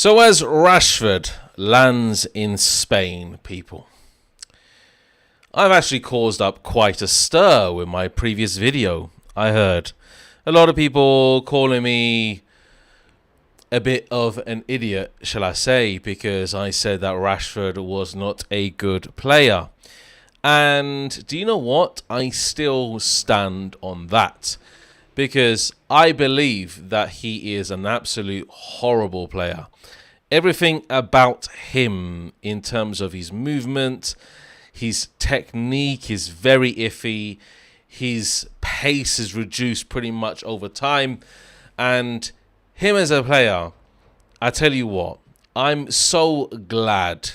So as Rashford lands in Spain, people, I've actually caused up quite a stir with my previous video. I heard a lot of people calling me a bit of an idiot, shall I say, because I said that Rashford was not a good player. And do you know what? I still stand on that, because I believe that he is an absolute horrible player. Everything about him in terms of his movement, his technique is very iffy. His pace is reduced pretty much over time. And him as a player, I tell you what, I'm so glad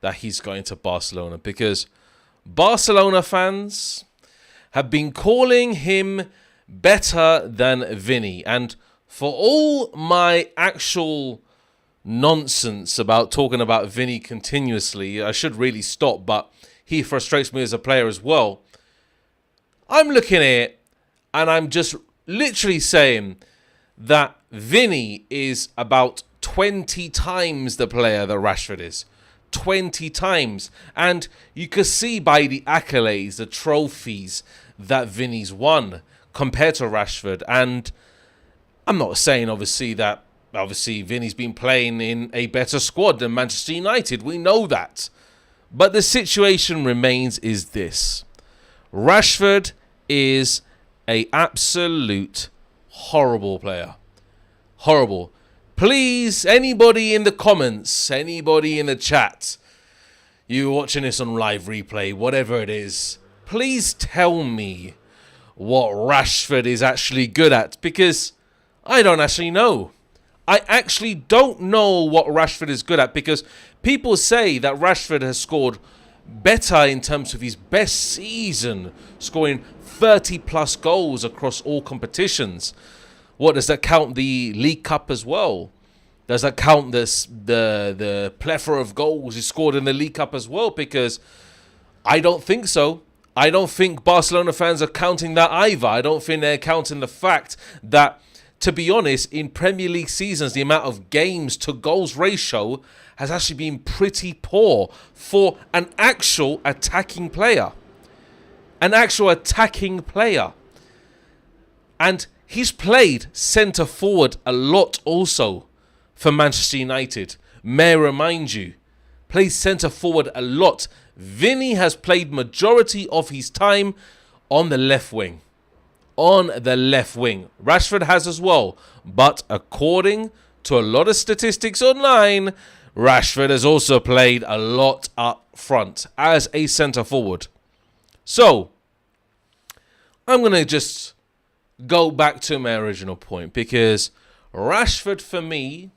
that he's going to Barcelona, because Barcelona fans have been calling him better than Vini. And for all my actual nonsense about talking about Vini continuously, I should really stop, but he frustrates me as a player as well. I'm looking at it and I'm just literally saying that Vini is about 20 times the player that Rashford is. 20 times. And you can see by the accolades, the trophies that Vini's won compared to Rashford. And I'm not saying obviously Vini's been playing in a better squad than Manchester United. We know that. But the situation remains is this. Rashford is an absolute horrible player. Horrible. Please, anybody in the comments, anybody in the chat, you watching this on live replay, whatever it is, please tell me what Rashford is actually good at, because I don't actually know. I actually don't know what Rashford is good at, because people say that Rashford has scored better in terms of his best season, scoring 30 plus goals across all competitions. What does that count? The League Cup as well? Does that count the plethora of goals he scored in the League Cup as well? Because I don't think so. I don't think Barcelona fans are counting that either. I don't think they're counting the fact that, to be honest, in Premier League seasons, the amount of games to goals ratio has actually been pretty poor for an actual attacking player. An actual attacking player. And he's played centre forward a lot also for Manchester United. May I remind you, plays centre forward a lot. Vini has played majority of his time on the left wing. On the left wing. Rashford has as well. But according to a lot of statistics online, Rashford has also played a lot up front as a centre forward. So, I'm going to just go back to my original point, because Rashford for me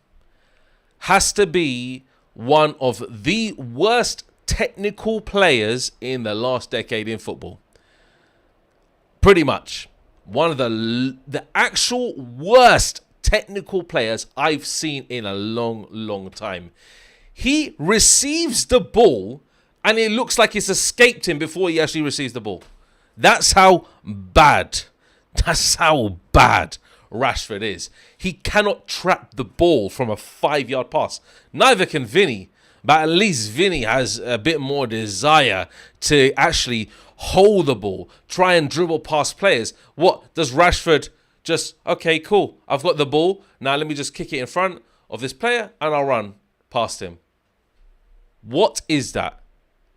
has to be one of the worst technical players in the last decade in football. Pretty much. One of the actual worst technical players I've seen in a long, long time. He receives the ball and it looks like it's escaped him before he actually receives the ball. That's how bad Rashford is. He cannot trap the ball from a 5-yard pass. Neither can Vini. But at least Vini has a bit more desire to actually hold the ball, try and dribble past players. What does Rashford just, okay, cool, I've got the ball, now let me just kick it in front of this player and I'll run past him. What is that?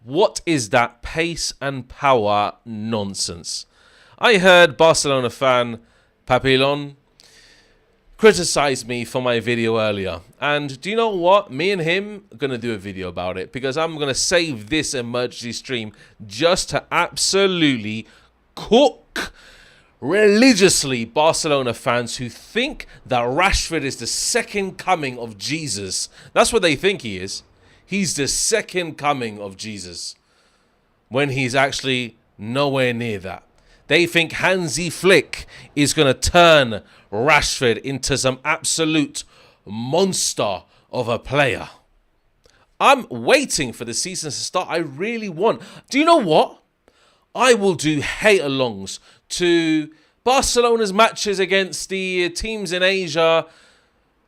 What is that pace and power nonsense? I heard Barcelona fan Papillon criticized me for my video earlier. And do you know what? Me and him are going to do a video about it, because I'm going to save this emergency stream just to absolutely cook religiously Barcelona fans who think that Rashford is the second coming of Jesus. That's what they think he is. He's the second coming of Jesus, when he's actually nowhere near that. They think Hansi Flick is going to turn Rashford into some absolute monster of a player. I'm waiting for the season to start. I really want. Do you know what? I will do hate-alongs to Barcelona's matches against the teams in Asia,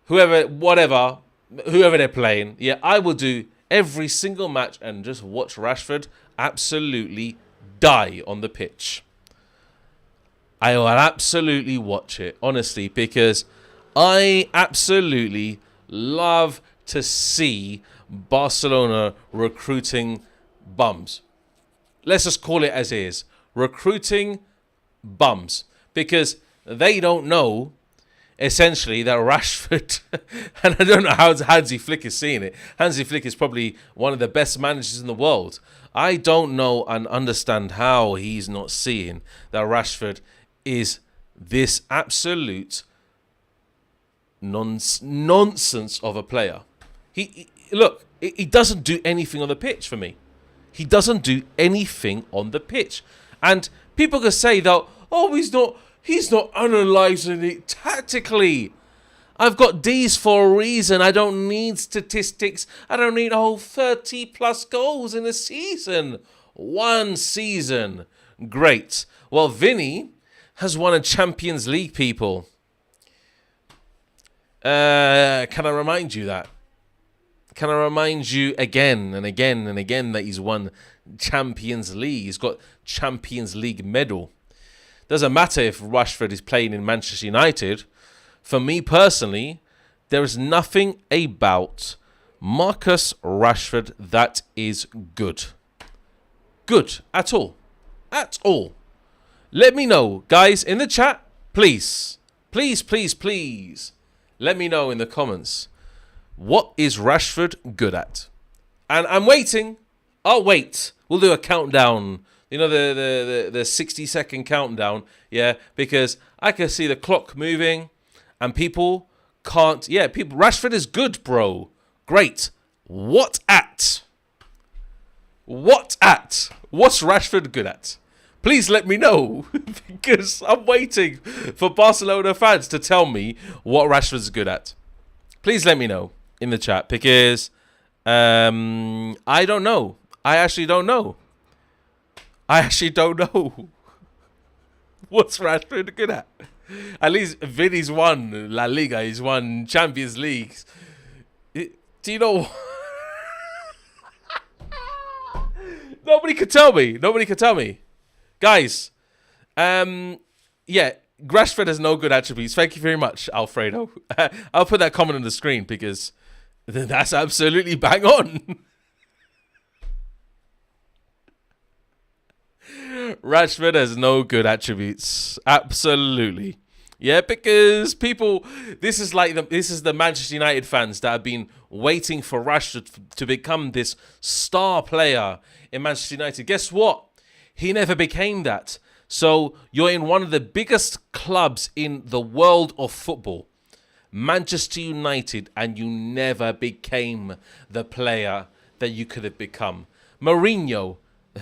whoever, whatever, whoever they're playing, yeah, I will do every single match and just watch Rashford absolutely die on the pitch. I will absolutely watch it, honestly, because I absolutely love to see Barcelona recruiting bums. Let's just call it as is. Recruiting bums. Because they don't know, essentially, that Rashford, and I don't know how Hansi Flick is seeing it. Hansi Flick is probably one of the best managers in the world. I don't know and understand how he's not seeing that Rashford is this absolute nonsense of a player. Look, he doesn't do anything on the pitch for me. He doesn't do anything on the pitch. And people can say that, oh, he's not analysing it tactically. I've got D's for a reason. I don't need statistics. I don't need 30 plus goals in a season. One season. Great. Well, Vini has won a Champions League, people. Can I remind you that? Can I remind you again and again and again that he's won Champions League? He's got Champions League medal. Doesn't matter if Rashford is playing in Manchester United. For me personally, there is nothing about Marcus Rashford that is good. Good at all. At all. Let me know, guys, in the chat. Please, please, please, please. Let me know in the comments. What is Rashford good at? And I'm waiting. I'll wait. We'll do a countdown. You know, the 60-second countdown. Yeah, because I can see the clock moving and people can't. Yeah, people. Rashford is good, bro. Great. What at? What at? What's Rashford good at? Please let me know because I'm waiting for Barcelona fans to tell me what Rashford's good at. Please let me know in the chat because I don't know. I actually don't know. I actually don't know what's Rashford good at. At least Vini's won La Liga. He's won Champions Leagues. Do you know? Nobody could tell me. Nobody could tell me. Guys, yeah, Rashford has no good attributes. Thank you very much, Alfredo. I'll put that comment on the screen because that's absolutely bang on. Rashford has no good attributes. Absolutely. Yeah, because people, this is the Manchester United fans that have been waiting for Rashford to become this star player in Manchester United. Guess what? He never became that. So you're in one of the biggest clubs in the world of football, Manchester United, and you never became the player that you could have become. Mourinho,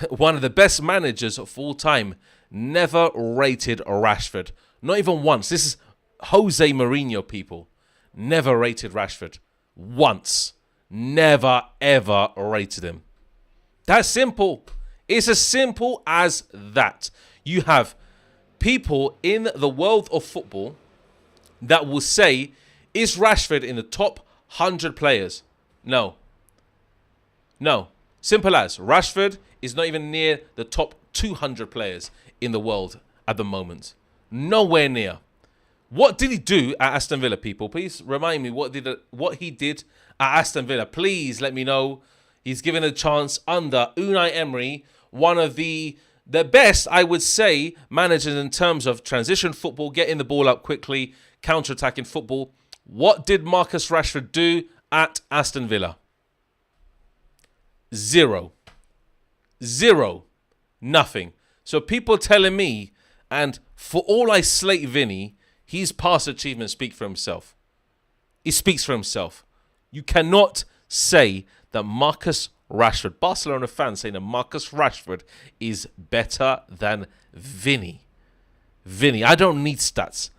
one of the best managers of all time, never rated Rashford. Not even once. This is Jose Mourinho, people. Never rated Rashford. Once. Never, ever rated him. That's simple. It's as simple as that. You have people in the world of football that will say, is Rashford in the top 100 players? No. No. Simple as. Rashford is not even near the top 200 players in the world at the moment. Nowhere near. What did he do at Aston Villa, people? Please remind me what he did at Aston Villa. Please let me know. He's given a chance under Unai Emery, one of the best, I would say, managers in terms of transition football, getting the ball up quickly, counter-attacking football. What did Marcus Rashford do at Aston Villa? Zero. Nothing. So people telling me, and for all I slate Vini, his past achievements speak for himself. He speaks for himself. You cannot say that Marcus Rashford, Barcelona fans saying that Marcus Rashford is better than Vini. Vini, I don't need stats.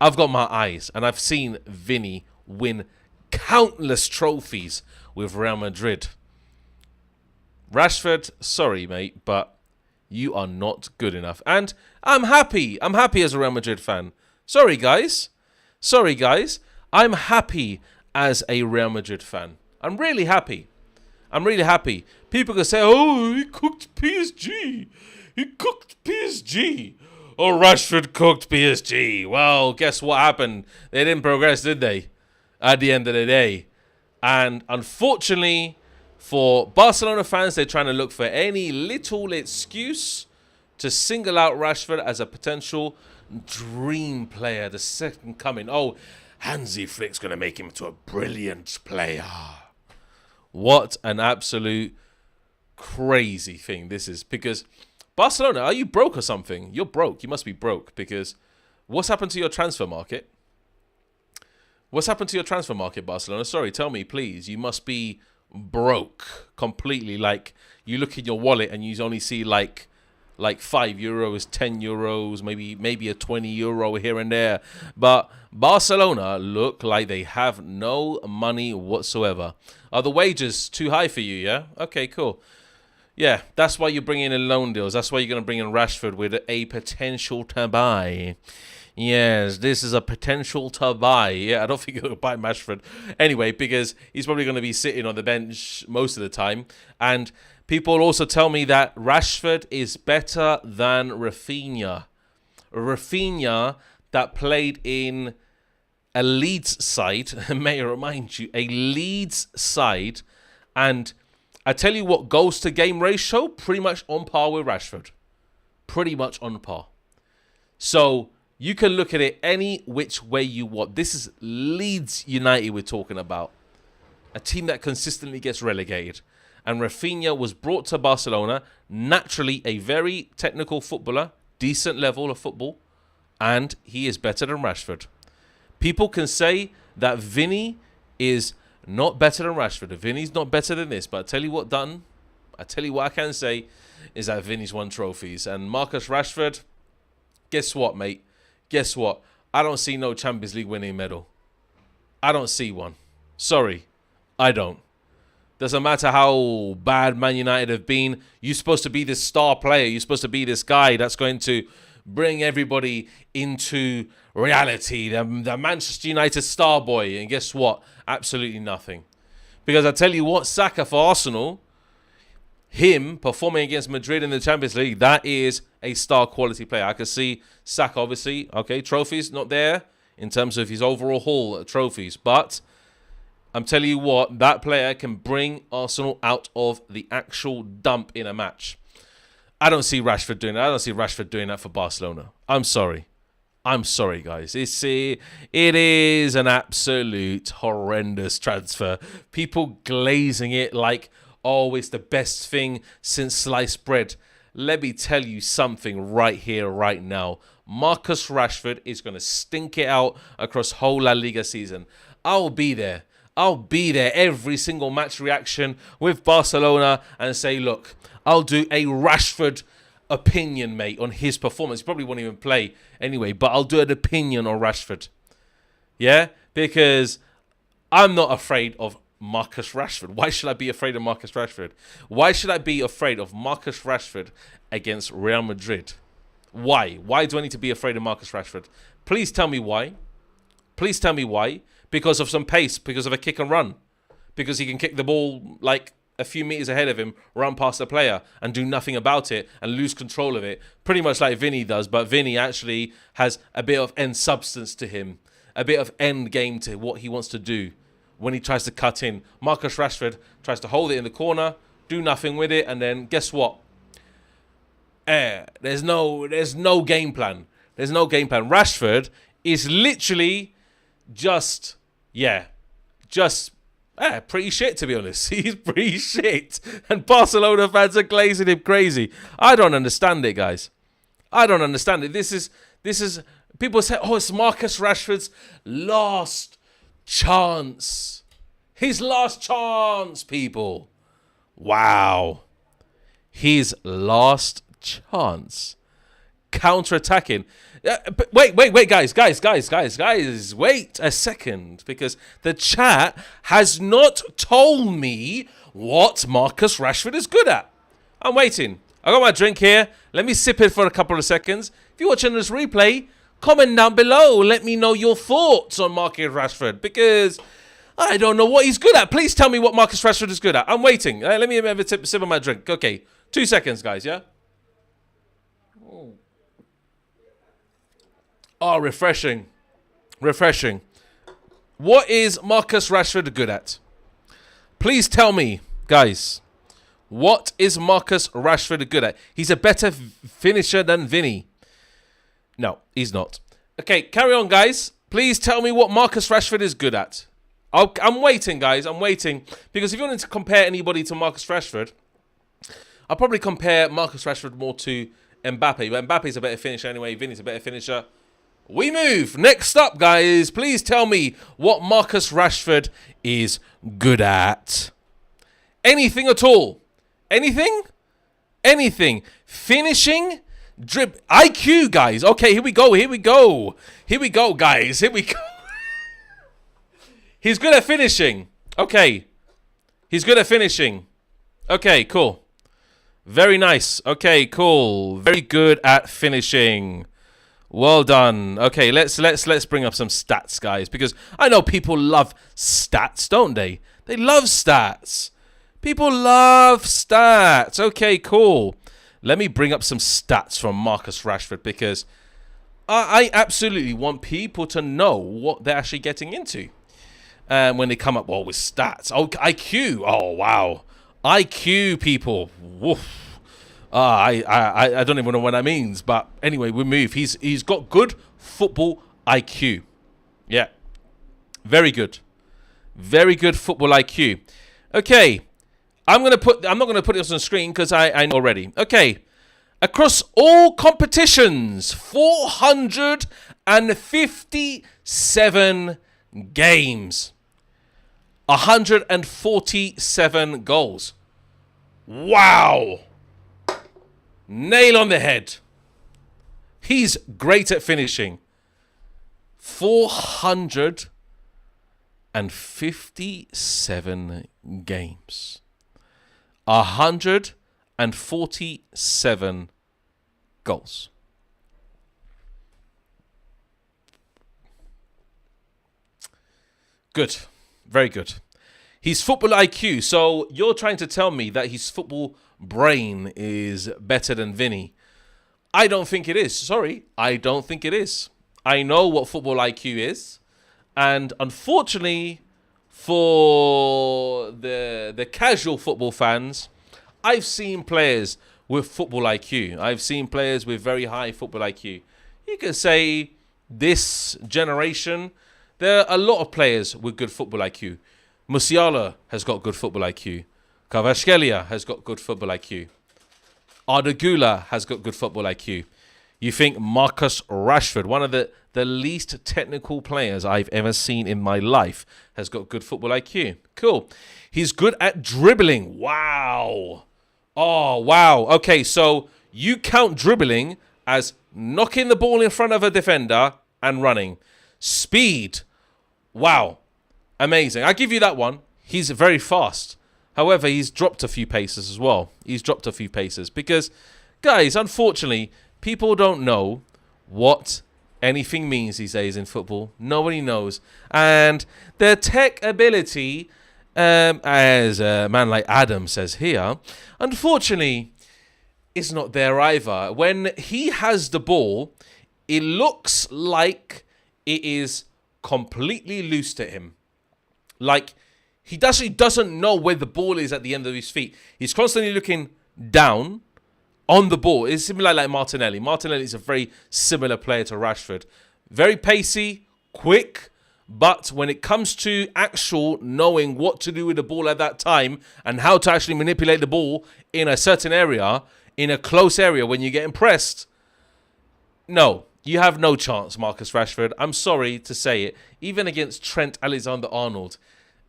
I've got my eyes and I've seen Vini win countless trophies with Real Madrid. Rashford, sorry mate, but you are not good enough. And I'm happy. I'm happy as a Real Madrid fan. Sorry guys. I'm happy as a Real Madrid fan. I'm really happy. I'm really happy. People can say, oh, he cooked PSG. He cooked PSG. Oh, Rashford cooked PSG. Well, guess what happened? They didn't progress, did they? At the end of the day. And unfortunately, for Barcelona fans, they're trying to look for any little excuse to single out Rashford as a potential dream player, the second coming. Oh, Hansi Flick's going to make him into a brilliant player. What an absolute crazy thing this is. Because Barcelona, are you broke or something? You're broke. You must be broke. Because what's happened to your transfer market? What's happened to your transfer market, Barcelona? Sorry, tell me, please. You must be broke completely. Like, you look in your wallet and you only see like €5, €10, maybe a €20 here and there. But Barcelona look like they have no money whatsoever. Are the wages too high for you, yeah? Okay, cool. Yeah, that's why you're bringing in loan deals. That's why you're going to bring in Rashford with a potential to buy. Yes, this is a potential to buy. Yeah, I don't think he'll buy Rashford anyway, because he's probably going to be sitting on the bench most of the time. And people also tell me that Rashford is better than Rafinha. Rafinha that played in a Leeds side, may I remind you, a Leeds side. And I tell you what, goals to game ratio, pretty much on par with Rashford. Pretty much on par. So you can look at it any which way you want. This is Leeds United we're talking about. A team that consistently gets relegated. And Rafinha was brought to Barcelona, naturally a very technical footballer, decent level of football, and he is better than Rashford. People can say that Vini is not better than Rashford. Vini's not better than this, but I tell you what I can say is that Vini's won trophies. And Marcus Rashford, guess what, mate? Guess what? I don't see no Champions League winning medal. I don't see one. Sorry, I don't. Doesn't matter how bad Man United have been. You're supposed to be this star player. You're supposed to be this guy that's going to bring everybody into reality. The Manchester United star boy. And guess what? Absolutely nothing. Because I tell you what, Saka for Arsenal, him performing against Madrid in the Champions League, that is a star quality player. I can see Saka, obviously, okay, trophies not there in terms of his overall haul of trophies. But I'm telling you what, that player can bring Arsenal out of the actual dump in a match. I don't see Rashford doing that. I don't see Rashford doing that for Barcelona. I'm sorry. I'm sorry, guys. It is an absolute horrendous transfer. People glazing it like, oh, it's the best thing since sliced bread. Let me tell you something right here, right now. Marcus Rashford is going to stink it out across whole La Liga season. I'll be there. I'll be there every single match reaction with Barcelona and say, look, I'll do a Rashford opinion, mate, on his performance. He probably won't even play anyway, but I'll do an opinion on Rashford. Yeah? Because I'm not afraid of Marcus Rashford. Why should I be afraid of Marcus Rashford? Why should I be afraid of Marcus Rashford against Real Madrid? Why? Why do I need to be afraid of Marcus Rashford? Please tell me why. Please tell me why. Because of some pace, because of a kick and run. Because he can kick the ball like a few meters ahead of him, run past the player and do nothing about it and lose control of it. Pretty much like Vini does, but Vini actually has a bit of end substance to him. A bit of end game to what he wants to do when he tries to cut in. Marcus Rashford tries to hold it in the corner, do nothing with it, and then guess what? There's no game plan. There's no game plan. Rashford is literally just pretty shit, to be honest. He's pretty shit. And Barcelona fans are glazing him crazy. I don't understand it, guys. I don't understand it. This is people say, oh, it's Marcus Rashford's last chance. His last chance, people. Wow. His last chance. Counter-attacking. Wait, guys. Wait a second. Because the chat has not told me what Marcus Rashford is good at. I'm waiting. I got my drink here. Let me sip it for a couple of seconds. If you're watching this replay, comment down below. Let me know your thoughts on Marcus Rashford. Because I don't know what he's good at. Please tell me what Marcus Rashford is good at. I'm waiting. Let me have a sip of my drink. Okay, 2 seconds, guys, yeah? Oh, refreshing. Refreshing. What is Marcus Rashford good at? Please tell me, guys. What is Marcus Rashford good at? He's a better finisher than Vini. No, he's not. Okay, carry on, guys. Please tell me what Marcus Rashford is good at. I'm waiting, guys. I'm waiting. Because if you wanted to compare anybody to Marcus Rashford, I'll probably compare Marcus Rashford more to Mbappe. But Mbappe's a better finisher anyway. Vini's a better finisher. We move. Next up, guys. Please tell me what Marcus Rashford is good at. Anything at all. Anything? Anything. Finishing? IQ, guys. Okay, here we go. Here we go. Here we go, guys. Here we go. He's good at finishing. Okay. He's good at finishing. Okay, cool. Very nice. Okay, cool. Very good at finishing. Well done. Okay, let's bring up some stats, guys, because I know people love stats, don't they? They love stats. People love stats. Okay, cool. Let me bring up some stats from Marcus Rashford because I absolutely want people to know what they're actually getting into. When they come up, well, with stats. Oh, IQ. Oh, wow. IQ, people. Woof. I don't even know what that means. But anyway, we move. He's got good football IQ. Yeah. Very good. Very good football IQ. Okay. I'm not gonna put this on the screen because I know already. Okay. Across all competitions, 457 games. 147 goals. Wow. Nail on the head. He's great at finishing. 457 games. 147 goals. Good. Very good. His football IQ. So you're trying to tell me that his football brain is better than Vini. I don't think it is. Sorry. I don't think it is. I know what football IQ is. And unfortunately, for the casual football fans, I've seen players with football IQ. I've seen players with very high football IQ. You could say this generation, there are a lot of players with good football IQ. Musiala has got good football IQ. Kvaratskhelia has got good football IQ. Arda Güler has got good football IQ. You think Marcus Rashford, one of the least technical players I've ever seen in my life, has got good football IQ. Cool. He's good at dribbling. Wow. Oh, wow. Okay, so you count dribbling as knocking the ball in front of a defender and running. Speed. Wow. Amazing. I give you that one. He's very fast. However, he's dropped a few paces as well. He's dropped a few paces because, guys, unfortunately, people don't know what anything means these days in football. Nobody knows. And their tech ability, as a man like Adam says here, unfortunately, is not there either. When he has the ball, it looks like it is completely loose to him. Like, he actually doesn't know where the ball is at the end of his feet. He's constantly looking down on the ball. It's similar like Martinelli. Martinelli is a very similar player to Rashford. Very pacey, quick, but when it comes to actual knowing what to do with the ball at that time and how to actually manipulate the ball in a certain area, in a close area when you get impressed, no, you have no chance, Marcus Rashford. I'm sorry to say it. Even against Trent Alexander-Arnold.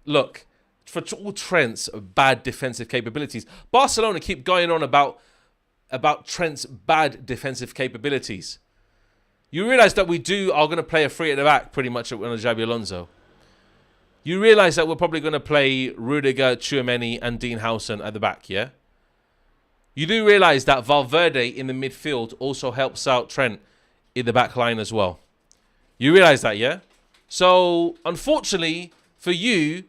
Look, for all Trent's bad defensive capabilities, Barcelona keep going on about Trent's bad defensive capabilities. You realise that we are going to play a three at the back pretty much on Xabi Alonso. You realise that we're probably going to play Rudiger, Tchouaméni and Dean Howson at the back, yeah? You do realise that Valverde in the midfield also helps out Trent in the back line as well. You realise that, yeah? So, unfortunately, For you,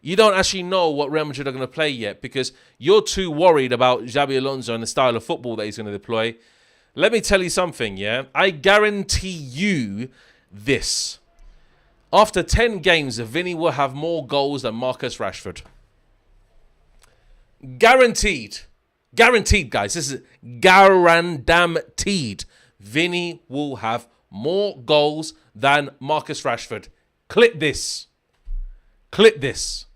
you don't actually know what Real Madrid are going to play yet because you're too worried about Xabi Alonso and the style of football that he's going to deploy. Let me tell you something, yeah? I guarantee you this. After 10 games, Vini will have more goals than Marcus Rashford. Guaranteed. Guaranteed, guys. This is guaranteed. Vini will have more goals than Marcus Rashford. Clip this. Clip this.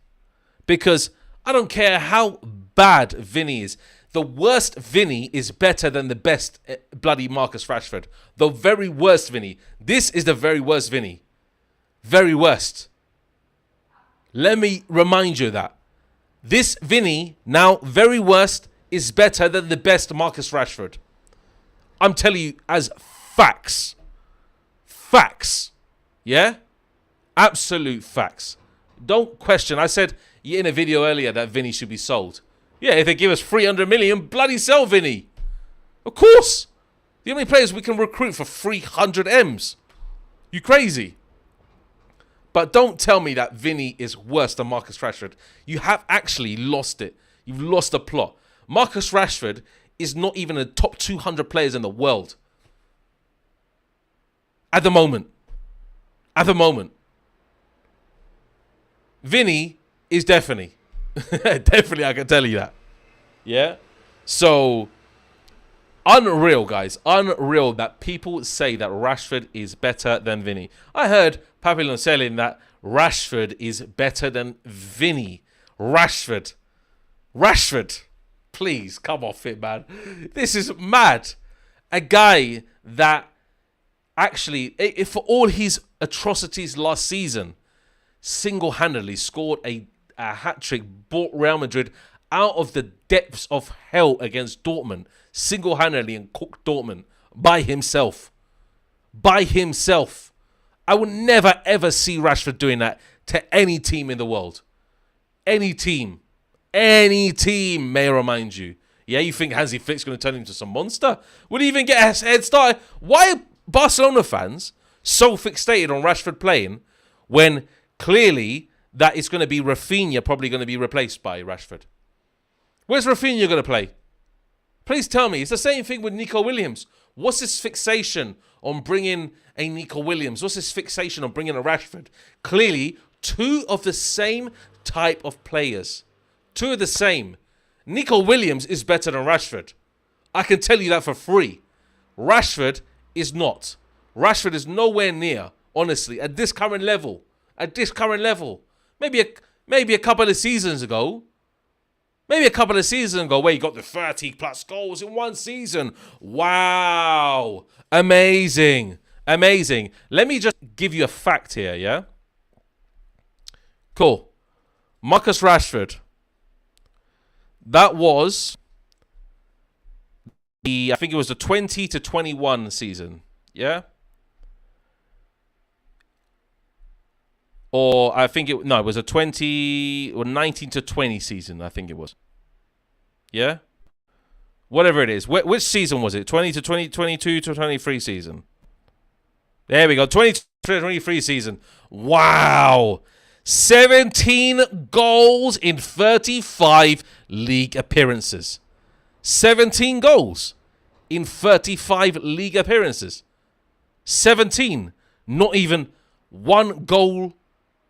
Because I don't care how bad Vini is. The worst Vini is better than the best bloody Marcus Rashford. The very worst Vini. This is the very worst Vini. Very worst. Let me remind you that. This Vini, now very worst, is better than the best Marcus Rashford. I'm telling you as facts. Facts. Yeah? Absolute facts. Don't question. I said in a video earlier that Vini should be sold. Yeah, if they give us 300 million, bloody sell Vini. Of course. The only players we can recruit for 300 M's. You crazy? But don't tell me that Vini is worse than Marcus Rashford. You have actually lost it. You've lost the plot. Marcus Rashford is not even in the top 200 players in the world. At the moment. At the moment. Vini is definitely. Definitely, I can tell you that. Yeah? So, unreal, guys. Unreal that people say that Rashford is better than Vini. I heard Papillon selling that Rashford is better than Vini. Rashford. Please, come off it, man. This is mad. A guy that actually, for all his atrocities last season, single-handedly scored a hat-trick, brought Real Madrid out of the depths of hell against Dortmund, single-handedly, and cooked Dortmund by himself. By himself. I would never, ever see Rashford doing that to any team in the world. Any team. Any team, may I remind you. Yeah, you think Hansi Flick's going to turn into some monster? Would he even get a head start? Why are Barcelona fans so fixated on Rashford playing when clearly that it's going to be Rafinha probably going to be replaced by Rashford? Where's Rafinha going to play? Please tell me. It's the same thing with Nico Williams. What's this fixation on bringing a Nico Williams? What's this fixation on bringing a Rashford? Clearly, two of the same type of players. Two of the same. Nico Williams is better than Rashford. I can tell you that for free. Rashford is not. Rashford is nowhere near, honestly, at this current level. At this current level. Maybe a couple of seasons ago. Maybe a couple of seasons ago where he got the 30 plus goals in one season. Wow. Amazing. Amazing. Let me just give you a fact here, yeah? Cool. Marcus Rashford. That was I think it was the 20 to 21 season. Yeah? Or I think it was a 20 or 19 to 20 season, I think it was. Yeah? Whatever it is. Which season was it? 20 to 20, 22 to 23 season. There we go. 20 to 23 season. Wow. 17 goals in 35 league appearances. 17 goals in 35 league appearances. 17. Not even one goal.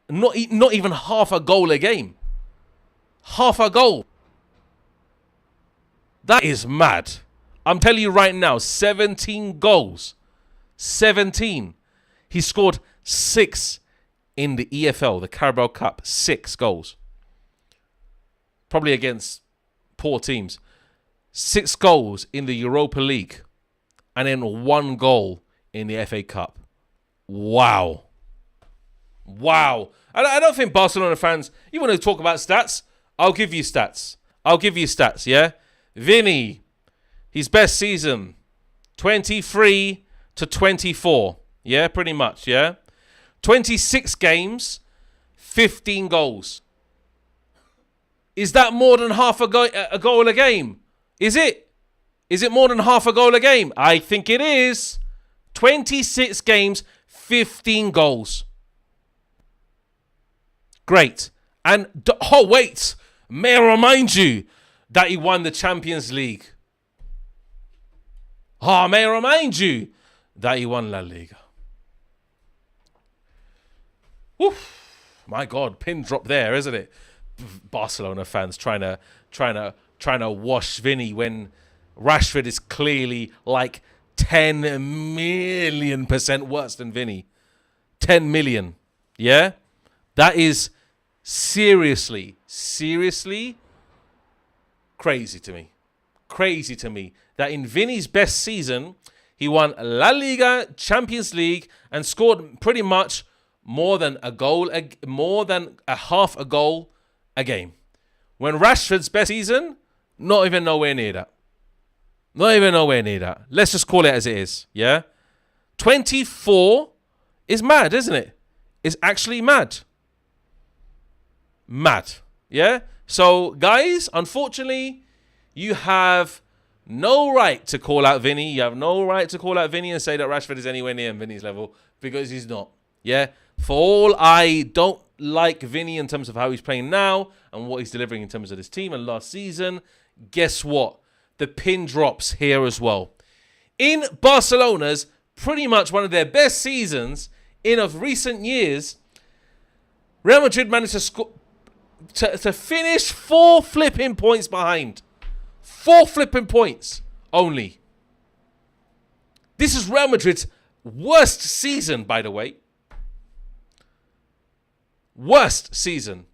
Not even half a goal a game. Half a goal. That is mad. I'm telling you right now, 17 goals. 17. He scored 6 in the EFL, the Carabao Cup. 6 goals. Probably against poor teams. 6 goals in the Europa League. And then 1 goal in the FA Cup. Wow. Wow. I don't think Barcelona fans, you want to talk about stats? I'll give you stats. Yeah? Vini, his best season, 23 to 24. Yeah, pretty much, yeah? 26 games, 15 goals. Is that more than half a goal a game? Is it? Is it more than half a goal a game? I think it is. 26 games, 15 goals. Great. And, oh, wait. May I remind you that he won the Champions League. Oh, may I remind you that he won La Liga. Woof. My God, pin drop there, isn't it? Barcelona fans trying to wash Vini when Rashford is clearly like 10 million% worse than Vini. 10 million. Yeah? That is seriously crazy to me. Crazy to me that in Vini's best season, he won La Liga, Champions League, and scored pretty much more than a half a goal a game. When Rashford's best season, not even nowhere near that. Not even nowhere near that. Let's just call it as it is, yeah? 24 is mad, isn't it? It's actually mad. Mad, yeah? So, guys, unfortunately, you have no right to call out Vini. You have no right to call out Vini and say that Rashford is anywhere near Vini's level because he's not, yeah? For all I don't like Vini in terms of how he's playing now and what he's delivering in terms of this team and last season, guess what? The pin drops here as well. In Barcelona's pretty much one of their best seasons of recent years, Real Madrid managed to finish 4 flipping points behind. 4 flipping points only. This is Real Madrid's worst season, by the way. Worst season.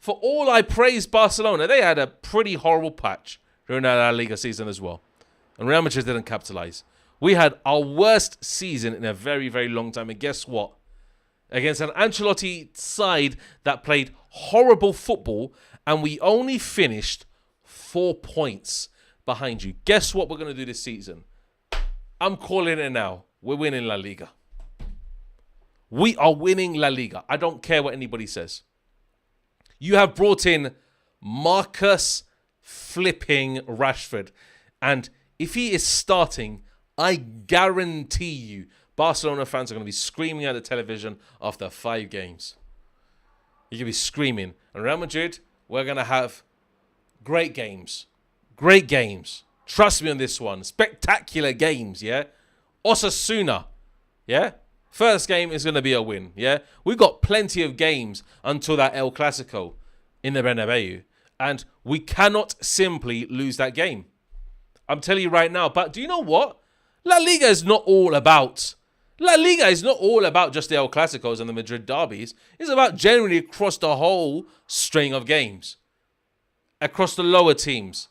For all I praise Barcelona, they had a pretty horrible patch during that La Liga season as well. And Real Madrid didn't capitalize. We had our worst season in a very, very long time. And guess what? Against an Ancelotti side that played horrible football, and we only finished 4 points behind you. Guess what we're going to do this season? I'm calling it now. We're winning La Liga. We are winning La Liga. I don't care what anybody says. You have brought in Marcus flipping Rashford. And if he is starting, I guarantee you Barcelona fans are going to be screaming at the television after 5 games. You're going to be screaming. And Real Madrid, we're going to have great games. Great games. Trust me on this one. Spectacular games, yeah? Osasuna, yeah? First game is going to be a win, yeah? We've got plenty of games until that El Clasico in the Bernabéu. And we cannot simply lose that game. I'm telling you right now. But do you know what? La Liga is not all about just the El Clasicos and the Madrid derbies. It's about generally across the whole string of games. Across the lower teams.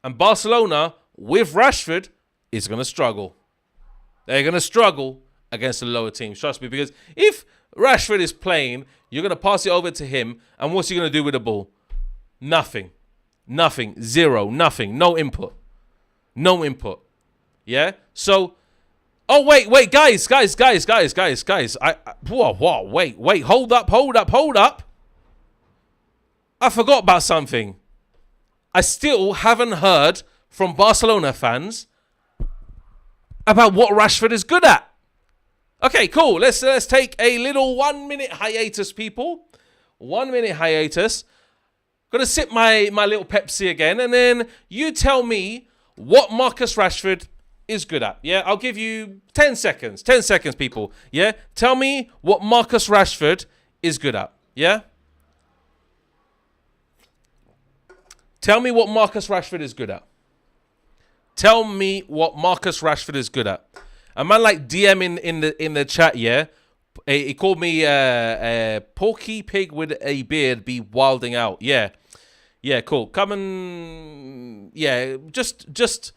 And Barcelona, with Rashford, is going to struggle. They're going to struggle against the lower teams. Trust me, because if Rashford is playing, you're going to pass it over to him, and what's he going to do with the ball? Nothing. Nothing. Zero. Nothing. No input. No input. Yeah? So, oh, wait, guys. Whoa, wait, hold up. I forgot about something. I still haven't heard from Barcelona fans about what Rashford is good at. Okay, cool. Let's take a little 1-minute hiatus, people. 1-minute hiatus. Gonna sip my little Pepsi again, and then you tell me what Marcus Rashford is good at. Yeah, I'll give you 10 seconds. 10 seconds, people. Yeah, tell me what Marcus Rashford is good at. Yeah? Tell me what Marcus Rashford is good at. Tell me what Marcus Rashford is good at. A man like DM in the chat, yeah? He called me a porky pig with a beard be wilding out. Yeah. Yeah, cool. Come and... Yeah, just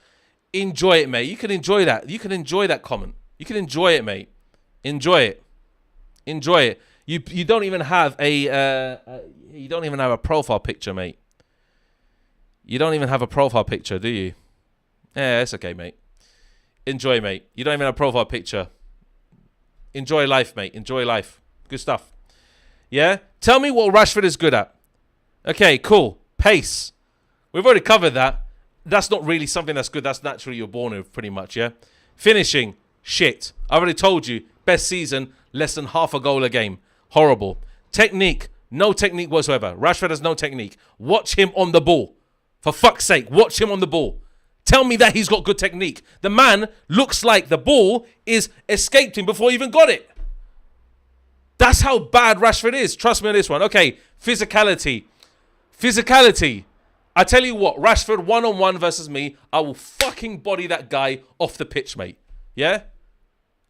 enjoy it, mate. You can enjoy that. You can enjoy that comment. You can enjoy it, mate. Enjoy it. Enjoy it. You don't even have a profile picture, mate. You don't even have a profile picture, do you? Yeah, it's okay, mate. Enjoy, mate. You don't even have a profile picture. Enjoy life, mate. Enjoy life. Good stuff. Yeah? Tell me what Rashford is good at. Okay, cool. Pace. We've already covered that. That's not really something that's good. That's naturally you're born with, pretty much, yeah? Finishing. Shit. I already told you. Best season. Less than half a goal a game. Horrible. Technique. No technique whatsoever. Rashford has no technique. Watch him on the ball. For fuck's sake, watch him on the ball. Tell me that he's got good technique. The man looks like the ball is escaped him before he even got it. That's how bad Rashford is. Trust me on this one. Okay, physicality. Physicality. I tell you what, Rashford one-on-one versus me, I will fucking body that guy off the pitch, mate. Yeah?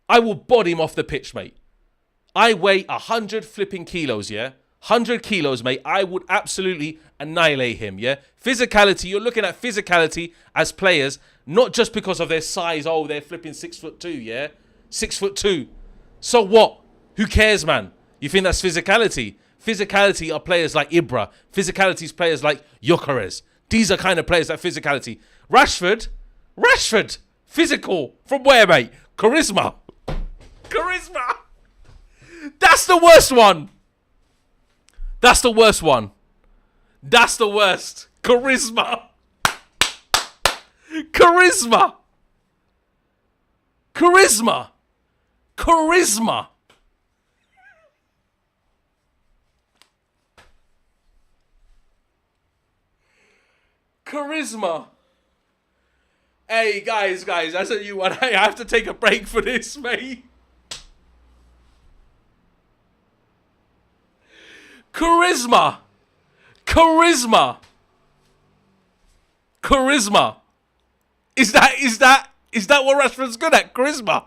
I will body him off the pitch, mate. I weigh 100 flipping kilos, yeah? 100 kilos, mate. I would absolutely annihilate him, yeah? Physicality, you're looking at physicality as players, not just because of their size. Oh, they're flipping 6'2", yeah? 6'2". So what? Who cares, man? You think that's physicality? Physicality are players like Ibra. Physicality is players like Gyökeres. These are kind of players that physicality. Rashford, physical. From where, mate? Charisma. That's the worst one. That's the worst one. That's the worst. Charisma. Hey, guys, I said you what? I have to take a break for this, mate. Charisma. Is that what Rashford's good at? Charisma.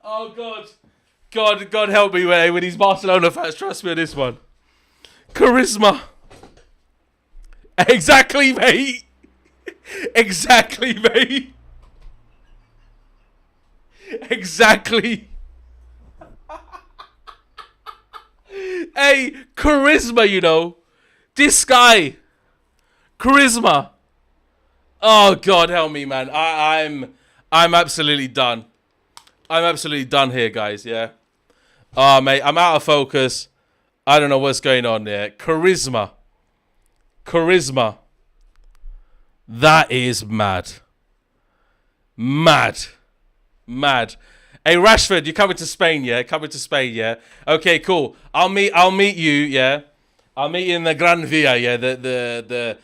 Oh God help me with these Barcelona fans. Trust me on this one. Charisma. Exactly, mate. Exactly. Hey, charisma, you know. This guy. Charisma. Oh, God help me, man. I'm absolutely done. I'm absolutely done here, guys, yeah. Oh, mate, I'm out of focus. I don't know what's going on there. Charisma. That is mad. Mad. Hey, Rashford, you're coming to Spain, yeah? Okay, cool. I'll meet you, yeah? I'll meet you in the Gran Via, yeah? The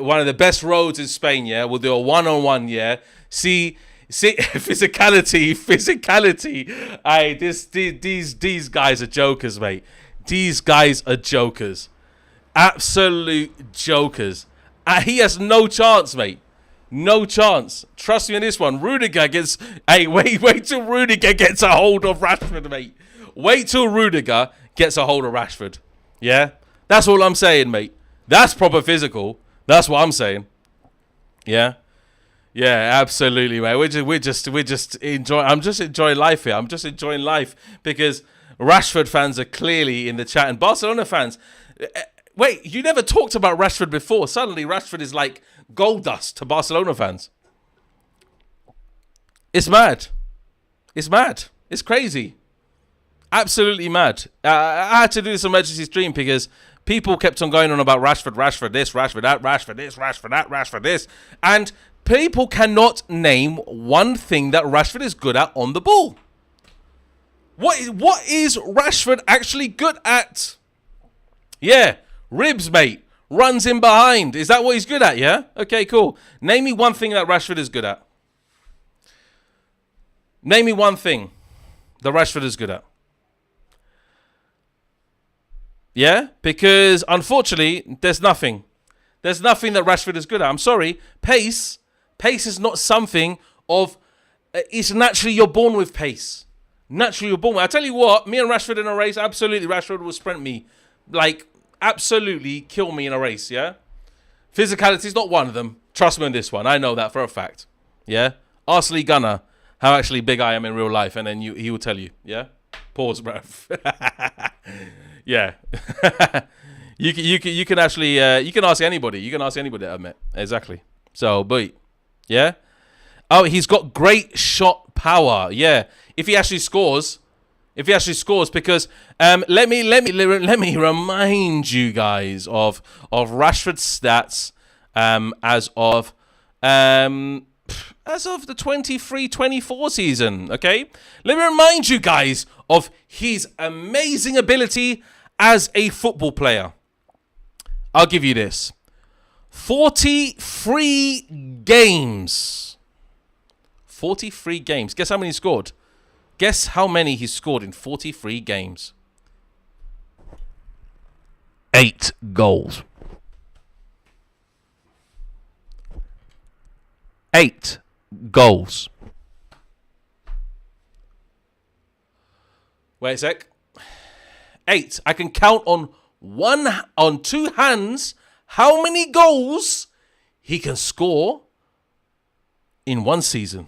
one of the best roads in Spain, yeah? We'll do a one-on-one, yeah? See, physicality. Hey, these guys are jokers, mate. These guys are jokers. Absolute jokers. He has no chance, mate. No chance. Trust me on this one. Rudiger gets... Hey, wait till Rudiger gets a hold of Rashford, mate. Wait till Rudiger gets a hold of Rashford. Yeah? That's all I'm saying, mate. That's proper physical. That's what I'm saying. Yeah? Yeah, absolutely, mate. We're just enjoying... I'm just enjoying life here. I'm just enjoying life because Rashford fans are clearly in the chat and Barcelona fans... Wait, you never talked about Rashford before. Suddenly, Rashford is like gold dust to Barcelona fans. It's mad. It's crazy. Absolutely mad. I had to do this emergency stream because people kept on going on about Rashford this, Rashford that, Rashford this, Rashford that, Rashford this. And people cannot name one thing that Rashford is good at on the ball. What is Rashford actually good at? Yeah. Ribs, mate. Runs in behind. Is that what he's good at, yeah? Okay, cool. Name me one thing that Rashford is good at. Name me one thing that Rashford is good at. Yeah? Because, unfortunately, there's nothing. There's nothing that Rashford is good at. I'm sorry. Pace is not something of... it's naturally you're born with pace. Naturally you're born with... I tell you what, me and Rashford in a race, absolutely, Rashford will sprint me. Like... absolutely kill me in a race, yeah? Physicality is not one of them. Trust me on this one. I know that for a fact. Yeah? Ask Lee Gunner how actually big I am in real life, and then he will tell you. Yeah? Pause, bruv. Yeah. you can actually you can ask anybody. You can ask anybody that I met. Exactly. So, but yeah. Oh, he's got great shot power. Yeah. If he actually scores. Because let me remind you guys of Rashford's stats as of as of the 23-24 season, okay? Let me remind you guys of his amazing ability as a football player. I'll give you this. 43 games. 43 games. Guess how many he scored? Guess how many he scored in 43 games? 8 goals. 8 goals. Wait a sec. 8. I can count on two hands how many goals he can score in one season.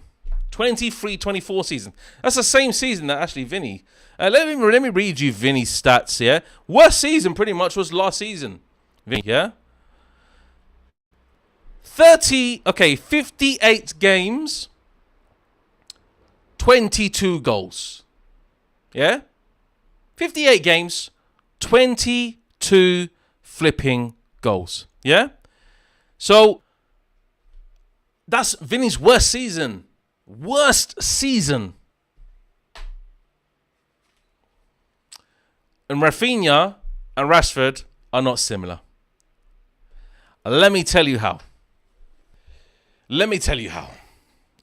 23-24 season. That's the same season that actually Vini. Let me read you Vini's stats here. Worst season pretty much was last season. Vini, yeah? 58 games, 22 goals. Yeah? 58 games, 22 flipping goals. Yeah? So, that's Vini's worst season. Worst season. And Rafinha and Rashford are not similar. Let me tell you how. Let me tell you how.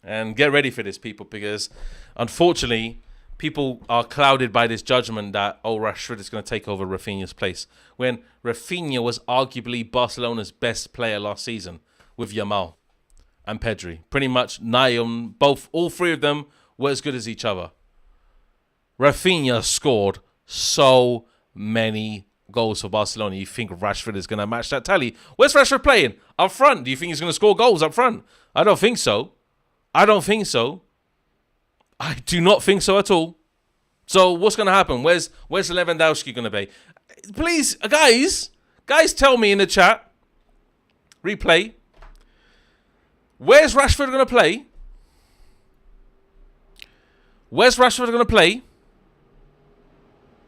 And get ready for this, people, because unfortunately, people are clouded by this judgment that, Rashford is going to take over Rafinha's place. When Rafinha was arguably Barcelona's best player last season with Yamal and Pedri. Pretty much all three of them were as good as each other. Rafinha scored so many goals for Barcelona. You think Rashford is going to match that tally? Where's Rashford playing? Up front. Do you think he's going to score goals up front? I don't think so. I don't think so. I do not think so at all. So what's going to happen? Where's Lewandowski going to be? Please, guys, tell me in the chat. Replay. Where's Rashford going to play? Where's Rashford going to play?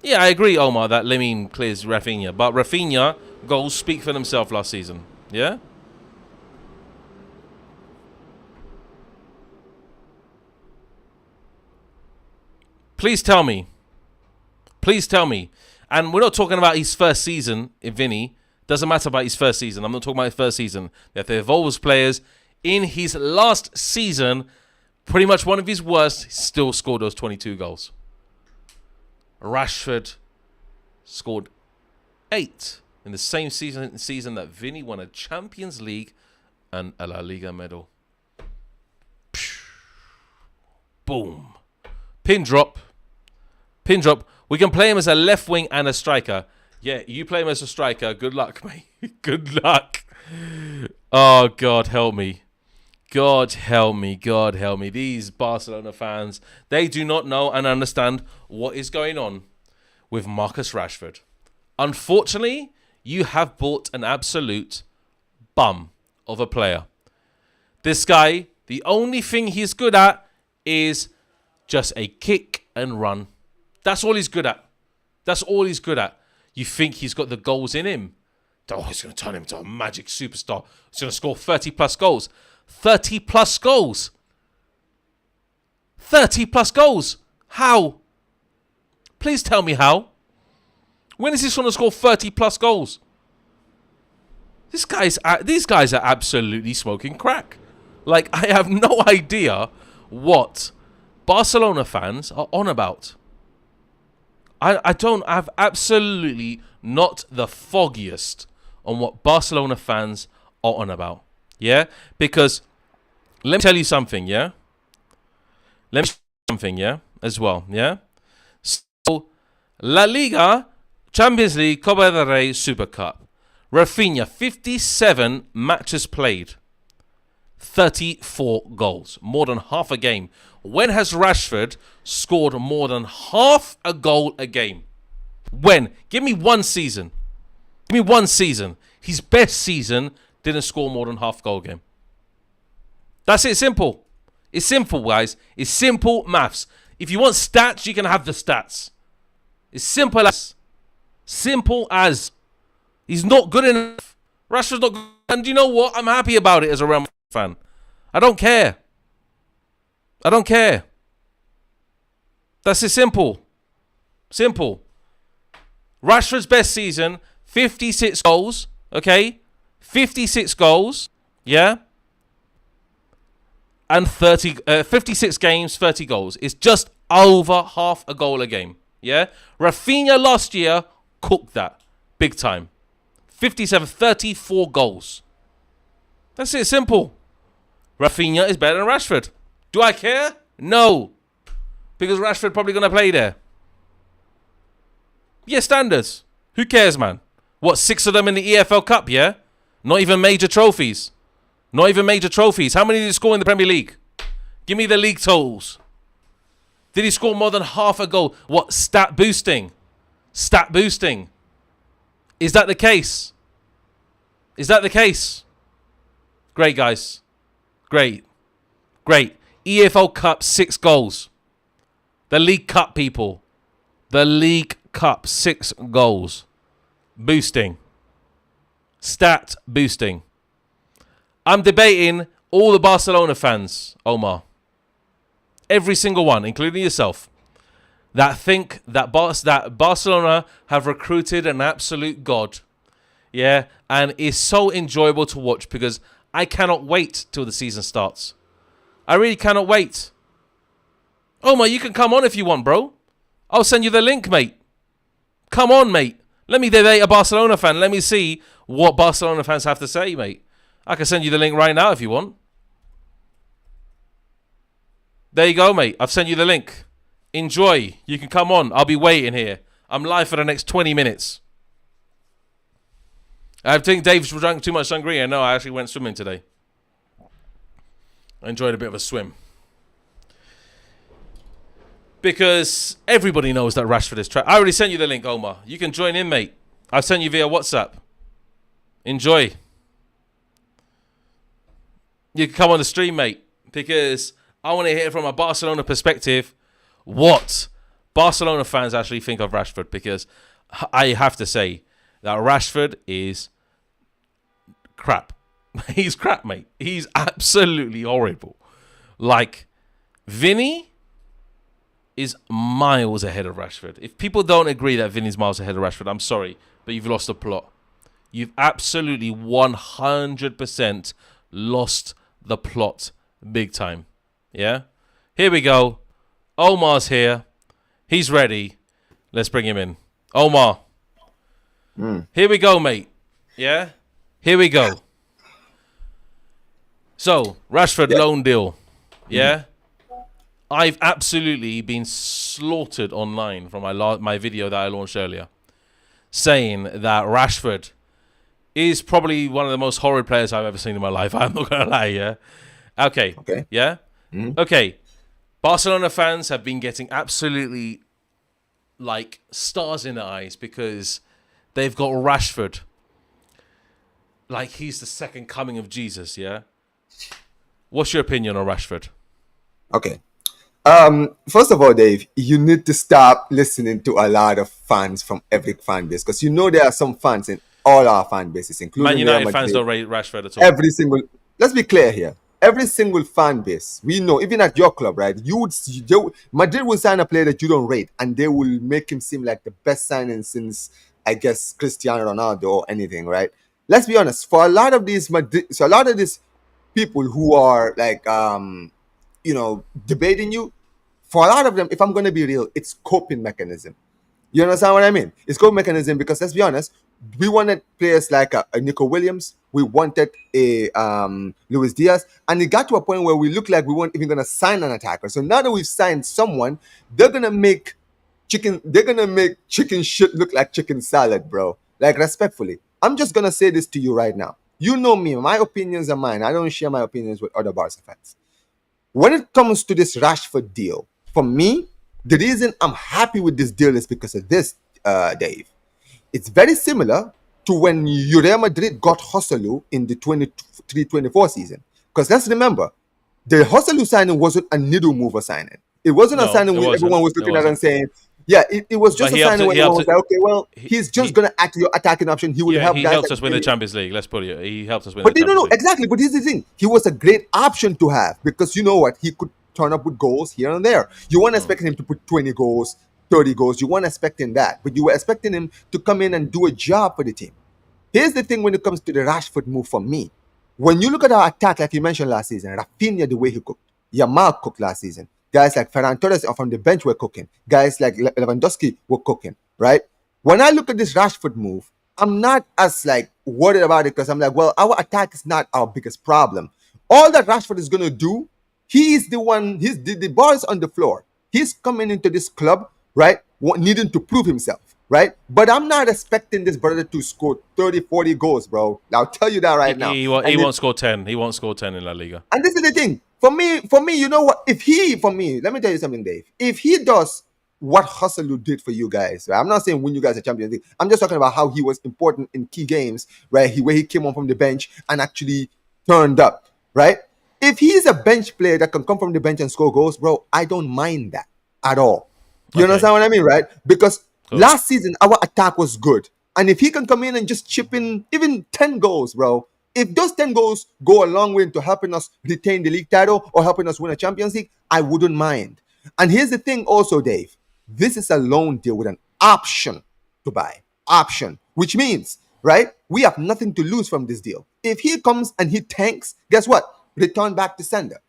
Yeah, I agree, Omar, that Lemine clears Rafinha. But Rafinha goals speak for themselves last season. Yeah? Please tell me. Please tell me. And we're not talking about his first season in Vini. Doesn't matter about his first season. I'm not talking about his first season. If they evolve as players, in his last season, pretty much one of his worst, he still scored those 22 goals. Rashford scored 8 in the same season that Vini won a Champions League and a LaLiga medal. Boom. Pin drop. Pin drop. We can play him as a left wing and a striker. Yeah, you play him as a striker. Good luck, mate. Good luck. Oh, God help me. God help me. God help me. These Barcelona fans, they do not know and understand what is going on with Marcus Rashford. Unfortunately, you have bought an absolute bum of a player. This guy, the only thing he's good at is just a kick and run. That's all he's good at. That's all he's good at. You think he's got the goals in him? Oh, he's going to turn him into a magic superstar. He's going to score 30 plus goals. 30 plus goals. 30 plus goals. How? Please tell me how. When is he going to score 30 plus goals? These guys are absolutely smoking crack. Like, I have no idea what Barcelona fans are on about. I have absolutely not the foggiest on what Barcelona fans are on about. Yeah? Because let me tell you something, yeah? Let me tell you something, yeah? As well, yeah? So, LaLiga, Champions League, Copa del Rey, Super Cup. Rafinha, 57 matches played. 34 goals. More than half a game. When has Rashford scored more than half a goal a game? When? Give me one season. Give me one season. His best season didn't score more than half a goal a game. That's it. Simple. It's simple, guys. It's simple maths. If you want stats, you can have the stats. It's simple as. Simple as. He's not good enough. Rashford's not good. And you know what? I'm happy about it as a Real Madrid fan. I don't care. I don't care. That's it. Simple. Simple. Rashford's best season, 56 goals. Okay? 56 goals. Yeah? And 56 games, 30 goals. It's just over half a goal a game. Yeah? Rafinha last year cooked that. Big time. 57, 34 goals. That's it. Simple. Rafinha is better than Rashford. Do I care? No. Because Rashford probably going to play there. Yeah, standards. Who cares, man? What, 6 of them in the EFL Cup, yeah? Not even major trophies. Not even major trophies. How many did he score in the Premier League? Give me the league totals. Did he score more than half a goal? What, stat boosting? Stat boosting. Is that the case? Is that the case? Great, guys. Great. Great. EFL Cup, 6 goals. The League Cup, people. The League Cup, 6 goals. Boosting. Stat boosting. I'm debating all the Barcelona fans, Omar. Every single one, including yourself, that think that Barcelona have recruited an absolute god. Yeah, and it's so enjoyable to watch because I cannot wait till the season starts. I really cannot wait. Omar, you can come on if you want, bro. I'll send you the link, mate. Come on, mate. Let me debate a Barcelona fan. Let me see what Barcelona fans have to say, mate. I can send you the link right now if you want. There you go, mate. I've sent you the link. Enjoy. You can come on. I'll be waiting here. I'm live for the next 20 minutes. I think Dave's drunk too much sangria. No, I actually went swimming today. I enjoyed a bit of a swim. Because everybody knows that Rashford is trash. I already sent you the link, Omar. You can join in, mate. I've sent you via WhatsApp. Enjoy. You can come on the stream, mate. Because I want to hear from a Barcelona perspective what Barcelona fans actually think of Rashford. Because I have to say that Rashford is crap. He's crap, mate. He's absolutely horrible. Like, Vini is miles ahead of Rashford. If people don't agree that Vini's miles ahead of Rashford, I'm sorry, but you've lost the plot. You've absolutely 100% lost the plot big time. Yeah? Here we go. Omar's here. He's ready. Let's bring him in. Omar. Here we go, mate. Yeah? Here we go. So, Rashford loan deal. Yeah? I've absolutely been slaughtered online from my video that I launched earlier, saying that Rashford is probably one of the most horrid players I've ever seen in my life. I'm not going to lie, yeah? Okay. Yeah? Okay. Barcelona fans have been getting absolutely, like, stars in their eyes because they've got Rashford. Like, he's the second coming of Jesus, yeah? What's your opinion on Rashford? Okay. First of all, Dave, you need to stop listening to a lot of fans from every fan base because you know there are some fans in all our fan bases, including Man United Real Madrid. fans don't rate Rashford at all. Let's be clear here. Every single fan base, we know, even at your club, right? Madrid will sign a player that you don't rate, and they will make him seem like the best signing since, I guess, Cristiano Ronaldo or anything, right? Let's be honest. For a lot of these people who are like, debating you, for a lot of them, if I'm going to be real, it's coping mechanism. You understand what I mean? It's coping mechanism because, let's be honest, we wanted players like a Nico Williams. We wanted a Luis Diaz. And it got to a point where we looked like we weren't even going to sign an attacker. So now that we've signed someone, they're going to make chicken shit look like chicken salad, bro. Like, respectfully. I'm just going to say this to you right now. You know me. My opinions are mine. I don't share my opinions with other Barca fans. When it comes to this Rashford deal, for me, the reason I'm happy with this deal is because of this, Dave. It's very similar to when Real Madrid got Joselu in the 23-24 season. Because let's remember, the Joselu signing wasn't a needle mover signing. It wasn't a signing where everyone was looking at and saying, yeah, it was just a signing where everyone was like, okay, well, he's just going to act your attacking option. He will help guys. He helped us win the Champions League. Let's put it. He helped us win the Champions League. League. Exactly. But here's the thing. He was a great option to have because you know what? He could turn up with goals here and there. You weren't expecting him to put 20 goals, 30 goals. You weren't expecting that, but you were expecting him to come in and do a job for the team. Here's the thing when it comes to the Rashford move for me. When you look at our attack, like you mentioned last season, Rafinha, the way he cooked, Yamal cooked last season. Guys like Ferran Torres from the bench were cooking. Guys like Lewandowski were cooking, right? When I look at this Rashford move, I'm not as like worried about it because I'm like, well, our attack is not our biggest problem. All that Rashford is gonna do, he's the one. The ball is on the floor. He's coming into this club, right, needing to prove himself, right? But I'm not expecting this brother to score 30, 40 goals, bro. I'll tell you that right now. He won't score 10. He won't score 10 in La Liga. And this is the thing. For me, you know what? Let me tell you something, Dave. If he does what Hustle did for you guys, right? I'm not saying win you guys a Champions League. I'm just talking about how he was important in key games, right? Where he came on from the bench and actually turned up, right? If he's a bench player that can come from the bench and score goals, bro, I don't mind that at all. You understand what I mean, right? Because last season, our attack was good. And if he can come in and just chip in even 10 goals, bro, if those 10 goals go a long way into helping us retain the league title or helping us win a Champions League, I wouldn't mind. And here's the thing also, Dave. This is a loan deal with an option to buy. Option. Which means, right, we have nothing to lose from this deal. If he comes and he tanks, guess what? Return back to sender.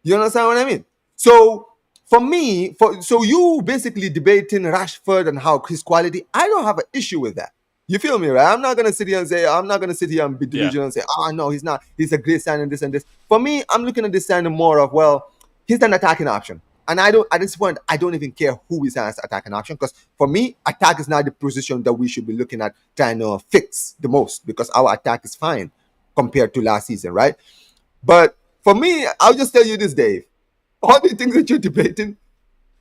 You understand what I mean? So for me, so you basically debating Rashford and how his quality, I don't have an issue with that. You feel me, right? I'm not gonna sit here and be delusional and say, oh no, he's not. He's a great signing, this and this. For me, I'm looking at this signing more of, well, he's an attacking option. And at this point, I don't even care who is as attacking option, because for me, attack is not the position that we should be looking at trying to fix the most, because our attack is fine compared to last season, right? But for me, I'll just tell you this, Dave. All the things that you're debating,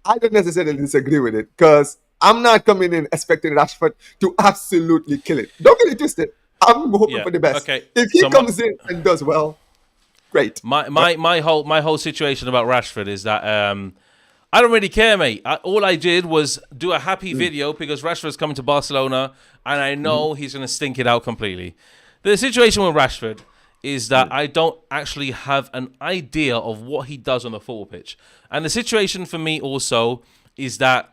I don't necessarily disagree with it, because I'm not coming in expecting Rashford to absolutely kill it. Don't get it twisted. I'm hoping for the best. Okay. If he comes in and does well, great. My whole situation about Rashford is that I don't really care, mate. All I did was do a happy video because Rashford's coming to Barcelona, and I know he's going to stink it out completely. The situation with Rashford is that I don't actually have an idea of what he does on the football pitch. And the situation for me also is that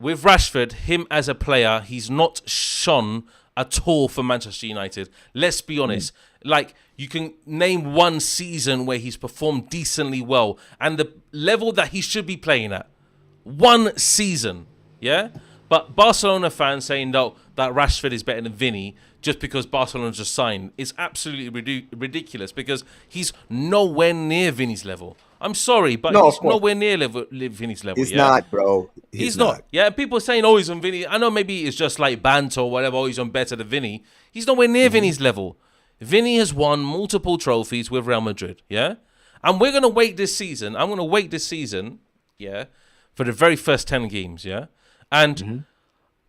with Rashford, him as a player, he's not shone at all for Manchester United. Let's be honest. Like, you can name one season where he's performed decently well and the level that he should be playing at. One season, yeah? But Barcelona fans saying that Rashford is better than Vini just because Barcelona just signed is absolutely ridiculous, because he's nowhere near Vini's level. I'm sorry, but he's nowhere near Vini's level. He's not, bro. He's not. Yeah, people are saying, oh, he's on Vini. I know maybe it's just like banter or whatever. Oh, he's on better than Vini. He's nowhere near Vini's level. Vini has won multiple trophies with Real Madrid, yeah? And we're going to wait this season. I'm going to wait this season, yeah, for the very first 10 games, yeah? And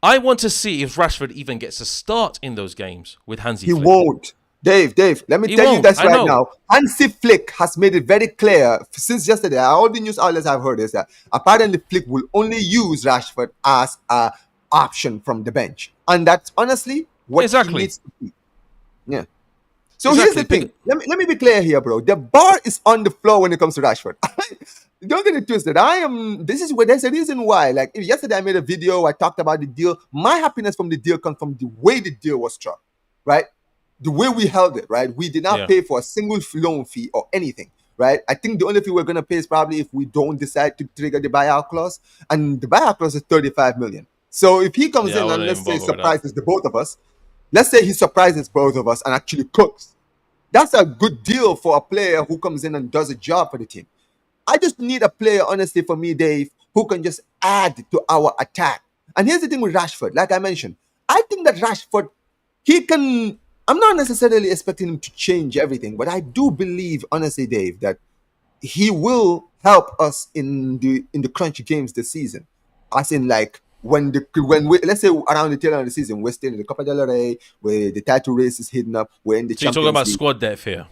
I want to see if Rashford even gets a start in those games with Hansi Flick. He won't. Dave, let me tell you this right now. Hansi Flick has made it very clear since yesterday. All the news outlets I've heard is that apparently Flick will only use Rashford as an option from the bench. And that's honestly what he needs to be. Yeah. So here's the thing. Let me be clear here, bro. The bar is on the floor when it comes to Rashford. Don't get it twisted. There's a reason why. Like, yesterday I made a video, I talked about the deal. My happiness from the deal comes from the way the deal was struck, right? The way we held it, right? We did not pay for a single loan fee or anything, right? I think the only fee we're going to pay is probably if we don't decide to trigger the buyout clause. And the buyout clause is 35 million. So if he comes in and let's say surprises the both of us, let's say he surprises both of us and actually cooks. That's a good deal for a player who comes in and does a job for the team. I just need a player, honestly, for me, Dave, who can just add to our attack. And here's the thing with Rashford. Like I mentioned, I think that Rashford, I'm not necessarily expecting him to change everything, but I do believe, honestly, Dave, that he will help us in the crunch games this season. As in, like, when we, let's say around the tail end of the season, we're still in the Copa del Rey, where the title race is hidden up, we're in the Champions League. You're talking about squad depth here.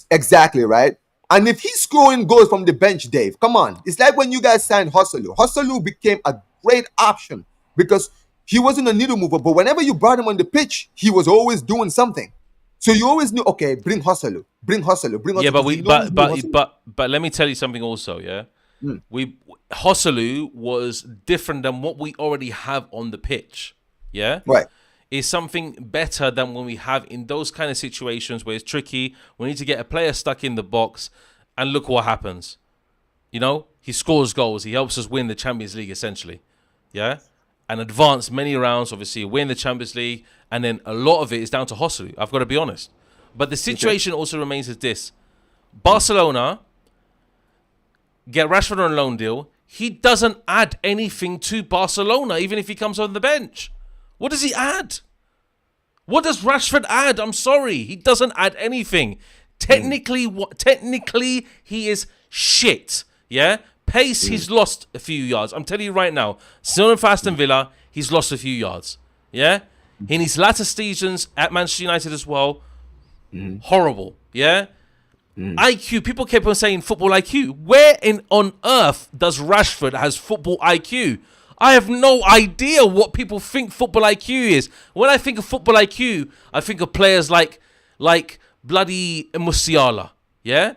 Exactly, right? And if he's scoring goals from the bench, Dave, come on. It's like when you guys signed Hosselu. Hosselu became a great option because he wasn't a needle mover, but whenever you brought him on the pitch, he was always doing something. So you always knew, okay, bring Hosselu, bring Hosselu, bring Hosselu. Yeah, but You always knew Hosselu. but let me tell you something also. Yeah, Mm. we Hosselu was different than what we already have on the pitch. Yeah, Right. is something better than when we have in those kind of situations where it's tricky. We need to get a player stuck in the box, and look what happens. You know, he scores goals. He helps us win the Champions League essentially. Yeah, and advance many rounds. Obviously, win the Champions League, and then a lot of it is down to Hosselu. I've got to be honest. But the situation also remains as this: Barcelona get Rashford on a loan deal. He doesn't add anything to Barcelona, even if he comes on the bench. What does he add? What does Rashford add? I'm sorry, he doesn't add anything. Technically, he is shit. Yeah, pace. He's lost a few yards. I'm telling you right now. Still in Aston Villa, he's lost a few yards. Yeah, in his latter seasons at Manchester United as well. Horrible. Yeah. IQ. People kept on saying football IQ. Where on earth does Rashford has football IQ? I have no idea what people think football IQ is. When I think of football IQ, I think of players like bloody Musiala, yeah,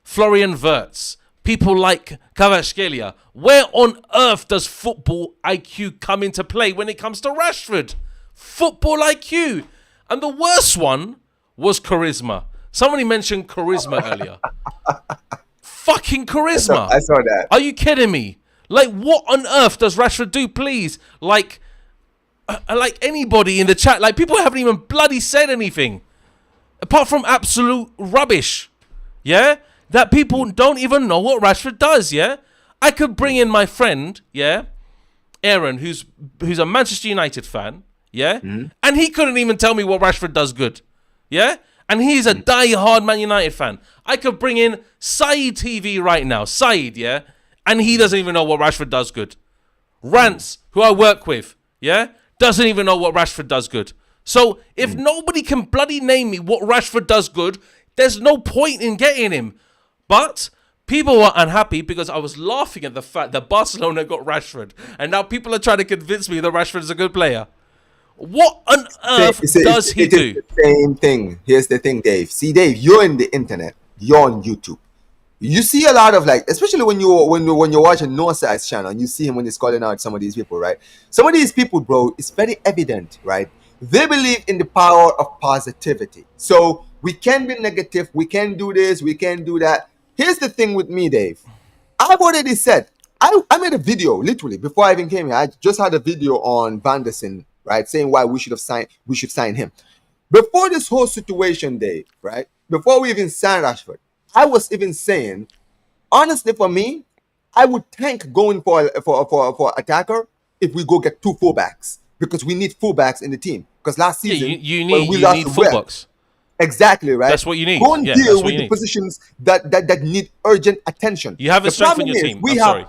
Florian Wirtz, people like Kvaratskhelia. Where on earth does football IQ come into play when it comes to Rashford? Football IQ, and the worst one was charisma. Somebody mentioned charisma earlier. Fucking charisma. I saw that. Are you kidding me? Like, what on earth does Rashford do, please? Like anybody in the chat, like, people haven't even bloody said anything. Apart from absolute rubbish. Yeah? That people don't even know what Rashford does, yeah? I could bring in my friend, yeah? Aaron, who's a Manchester United fan, yeah? And he couldn't even tell me what Rashford does good. Yeah? And he's a die-hard Man United fan. I could bring in Saeed TV right now. Saeed, yeah? And he doesn't even know what Rashford does good. Rance, who I work with, yeah? Doesn't even know what Rashford does good. So if nobody can bloody name me what Rashford does good, there's no point in getting him. But people were unhappy because I was laughing at the fact that Barcelona got Rashford. And now people are trying to convince me that Rashford is a good player. What on earth does he do? The same thing. Here's the thing, Dave. See, Dave, you're in the internet. You're on YouTube. You see a lot of, like, especially when you're watching Northside's channel and you see him when he's calling out some of these people, right? Some of these people, bro, it's very evident, right? They believe in the power of positivity. So we can be negative. We can do this. We can do that. Here's the thing with me, Dave. I've already said, I made a video literally before I even came here. I just had a video on Van der Sar, right, saying why we should sign him. Before this whole situation, Dave, right, before we even signed Rashford, I was even saying, honestly, for me, I would tank going for attacker if we go get 2 fullbacks, because we need fullbacks in the team. Because last season, you need fullbacks. Exactly, right. That's what you need. Go and deal with the positions that need urgent attention. You have a strength in your team. Sorry.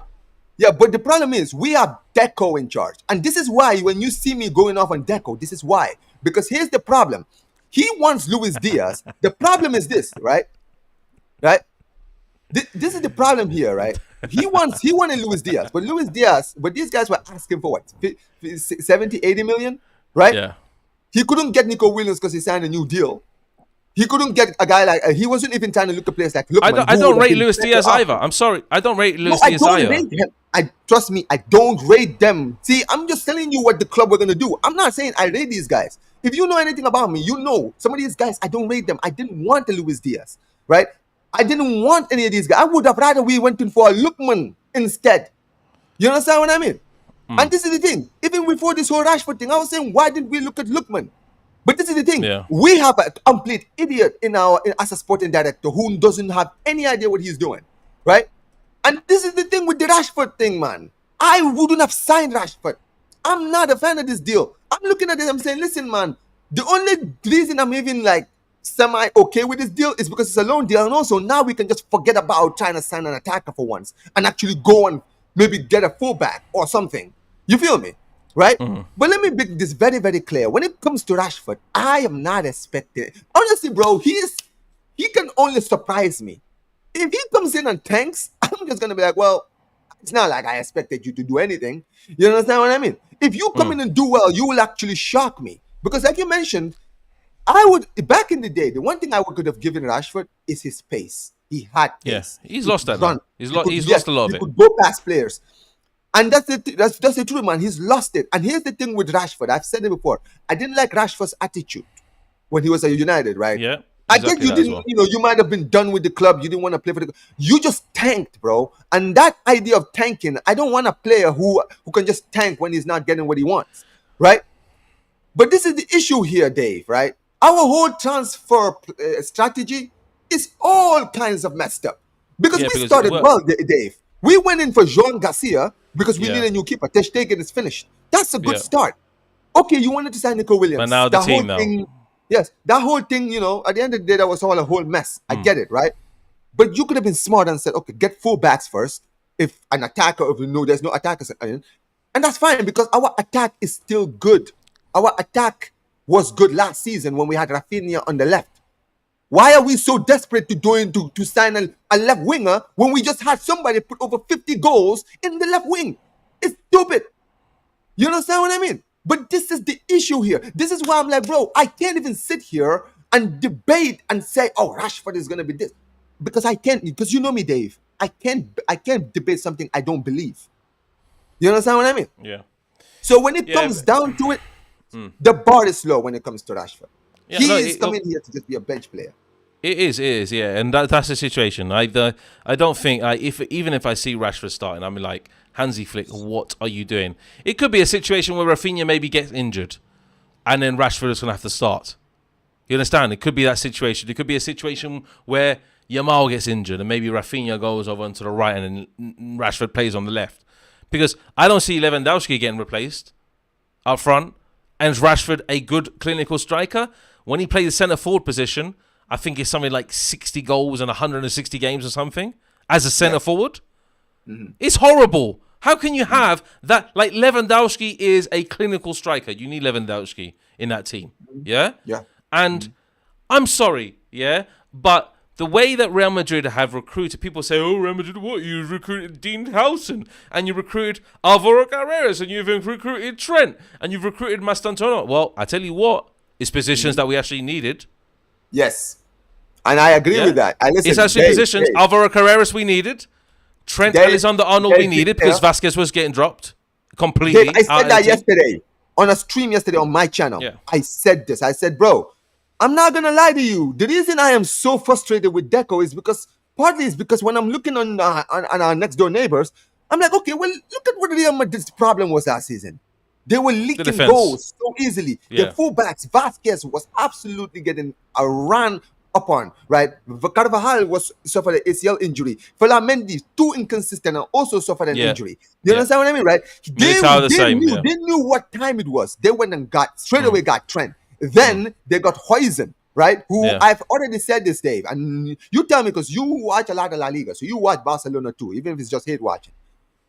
Yeah, but the problem is we have Deco in charge. And this is why when you see me going off on Deco, this is why. Because here's the problem. He wants Luis Diaz. The problem is this, right? Right? This is the problem here, right? He wanted Luis Diaz. But these guys were asking for what? 70, 80 million? Right? Yeah. He couldn't get Nico Williams because he signed a new deal. He couldn't get a guy like he wasn't even trying to look at players like. I don't rate Luis Diaz either. I'm sorry, I don't rate Luis Diaz either. Rate him. Trust me, I don't rate them. See, I'm just telling you what the club were gonna do. I'm not saying I rate these guys. If you know anything about me, you know some of these guys I don't rate them. I didn't want the Luis Diaz, right? I didn't want any of these guys. I would have rather we went in for a Lookman instead. You understand what I mean? And this is the thing. Even before this whole Rashford thing, I was saying, why didn't we look at Lookman? But this is the thing. Yeah. We have a complete idiot as a sporting director who doesn't have any idea what he's doing, right? And this is the thing with the Rashford thing, man. I wouldn't have signed Rashford. I'm not a fan of this deal. I'm looking at it, I'm saying, listen, man, the only reason I'm even like semi-okay with this deal is because it's a loan deal. And also now we can just forget about trying to sign an attacker for once and actually go and maybe get a fullback or something. You feel me? Right? But let me make this very, very clear. When it comes to Rashford, I am not expecting. Honestly, bro, he can only surprise me. If he comes in and tanks, I'm just going to be like, well, it's not like I expected you to do anything. You understand what I mean? If you come in and do well, you will actually shock me. Because like you mentioned, I would back in the day. The one thing I could have given Rashford is his pace. He had Yeah, pace. he's He lost could that now. run. He's He could, he's yes, lost a lot he of it. could go past players. And that's the truth, man. He's lost it. And here's the thing with Rashford. I've said it before. I didn't like Rashford's attitude when he was at United, right? Yeah, I get exactly you that as didn't, well. you might have been done with the club. You didn't want to play for the club. You just tanked, bro. And that idea of tanking, I don't want a player who can just tank when he's not getting what he wants, right? But this is the issue here, Dave, right? Our whole transfer strategy is all kinds of messed up. Because Yeah, we because started well, Dave. We went in for Jean Garcia because we need yeah, a new keeper. Ter Stegen is finished. That's a good yeah. start. Okay, you wanted to sign Nico But Williams. now the That whole team now. thing, yes, that whole thing, at the end of the day, that was all a whole mess. I get it, right? But you could have been smart and said, okay, get full backs first. If an attacker, if there's no attackers, and that's fine because our attack is still good. Our attack was good last season when we had Rafinha on the left. Why are we so desperate to sign a left winger when we just had somebody put over 50 goals in the left wing? It's stupid. You understand what I mean? But this is the issue here. This is why I'm like, bro, I can't even sit here and debate and say, oh, Rashford is gonna be this. Because I can't, because you know me, Dave. I can't debate something I don't believe. You understand what I mean? Yeah. So when it Yeah, comes but- down to it, the bar is low when it comes to Rashford. Yeah, He no, is coming here to just be a bench player. It is, yeah, and that's the situation. I don't think even if I see Rashford starting, I'm like, Hansi Flick, what are you doing? It could be a situation where Rafinha maybe gets injured, and then Rashford is going to have to start. You understand? It could be that situation. It could be a situation where Yamal gets injured, and maybe Rafinha goes over onto the right, and then Rashford plays on the left. Because I don't see Lewandowski getting replaced up front, and is Rashford a good clinical striker? When he plays the centre forward position, I think it's something like 60 goals and 160 games or something as a centre forward. It's horrible. How can you have that? Like, Lewandowski is a clinical striker. You need Lewandowski in that team. Yeah? Yeah. And I'm sorry, yeah? But the way that Real Madrid have recruited, people say, oh, Real Madrid, what? You recruited Dean Howson, and you recruited Alvaro Carreras, and you've recruited Trent, and you've recruited Mastantuono. Well, I tell you what, it's positions that we actually needed. Yes. And I agree with that. It's actually positions. Alvaro Carreras we needed. Trent Alexander-Arnold we needed because Vasquez was getting dropped completely. Dave, I said that yesterday on a stream yesterday on my channel. Yeah. I said this. I said, bro, I'm not going to lie to you. The reason I am so frustrated with Deco is because when I'm looking on our next door neighbors, I'm like, okay, well, look at what Real Madrid's problem was last season. They were leaking goals so easily. Yeah. The fullbacks, Vasquez was absolutely getting a run upon, right? Carvajal suffered an ACL injury. Felamendi, too inconsistent, and also suffered an injury. You understand what I mean, right? They knew what time it was. They went and straight away got Trent. Then they got Huijsen, right? Who I've already said this, Dave. And you tell me, because you watch a lot of La Liga, so you watch Barcelona too, even if it's just hate watching.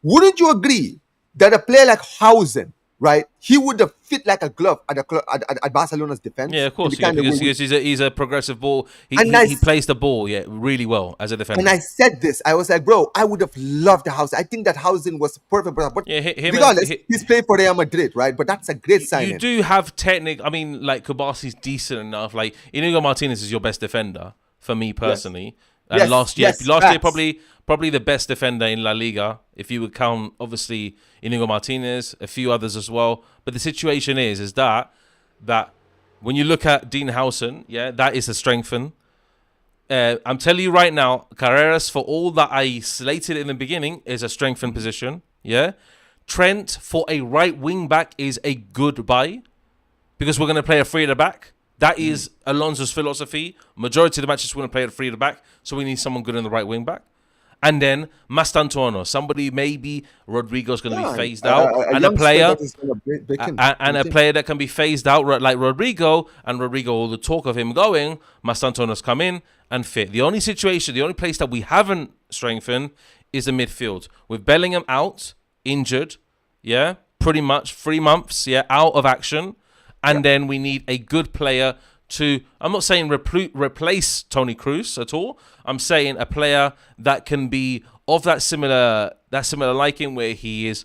Wouldn't you agree that a player like Huijsen, right, he would have fit like a glove at Barcelona's defense? Yeah, of course, because he's a progressive ball. He plays the ball, really well as a defender. And I said this, I was like, bro, I would have loved Huijsen. I think that Huijsen was perfect, but regardless, he's playing for Real Madrid, right? But that's a great signing. You do have technique. I mean, like, Kubasi's decent enough. Like, Inigo Martinez is your best defender for me personally. Yes. And last year probably the best defender in La Liga, if you would count, obviously, Inigo Martinez, a few others as well. But the situation is that when you look at Dean Howson, that is a strengthen. I'm telling you right now, Carreras, for all that I slated in the beginning, is a strengthen position. Yeah, Trent for a right wing back is a good buy because we're going to play a free at the back. That is Alonso's philosophy. Majority of the matches we're going to play at free at the back, so we need someone good in the right wing back. And then Mastantuono, somebody maybe Rodrigo's going to be phased out, and a player that can be phased out like Rodrigo, and Rodrigo, all the talk of him going, Mastantuono's come in and fit. The only place that we haven't strengthened is the midfield. With Bellingham out, injured, pretty much 3 months, out of action, and then we need a good player to, I'm not saying replace Toni Kroos at all. I'm saying a player that can be of that similar liking, where he is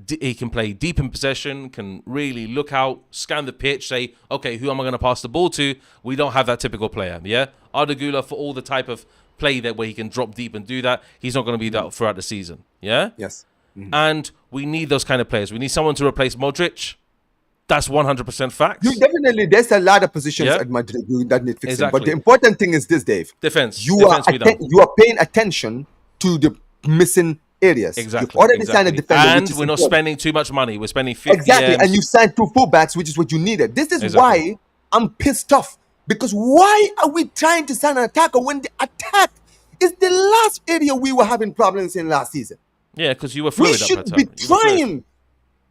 He can play deep in possession, can really look out, scan the pitch, say, okay, who am I going to pass the ball to? We don't have that typical player, yeah? Arda Güler, for all the type of play that where he can drop deep and do that, he's not going to be that throughout the season, yeah? Yes. And we need those kind of players. We need someone to replace Modric. That's 100% facts. There's a lot of positions at Madrid that need fixing. Exactly. But the important thing is this, Dave. Defense. You are paying attention to the missing areas. Exactly. You've already signed a defender. And we're not spending too much money. We're spending 50 Exactly. M's. And you signed 2 fullbacks, which is what you needed. This is why I'm pissed off. Because why are we trying to sign an attacker when the attack is the last area we were having problems in last season? Yeah, because you were fluid. We should be trying.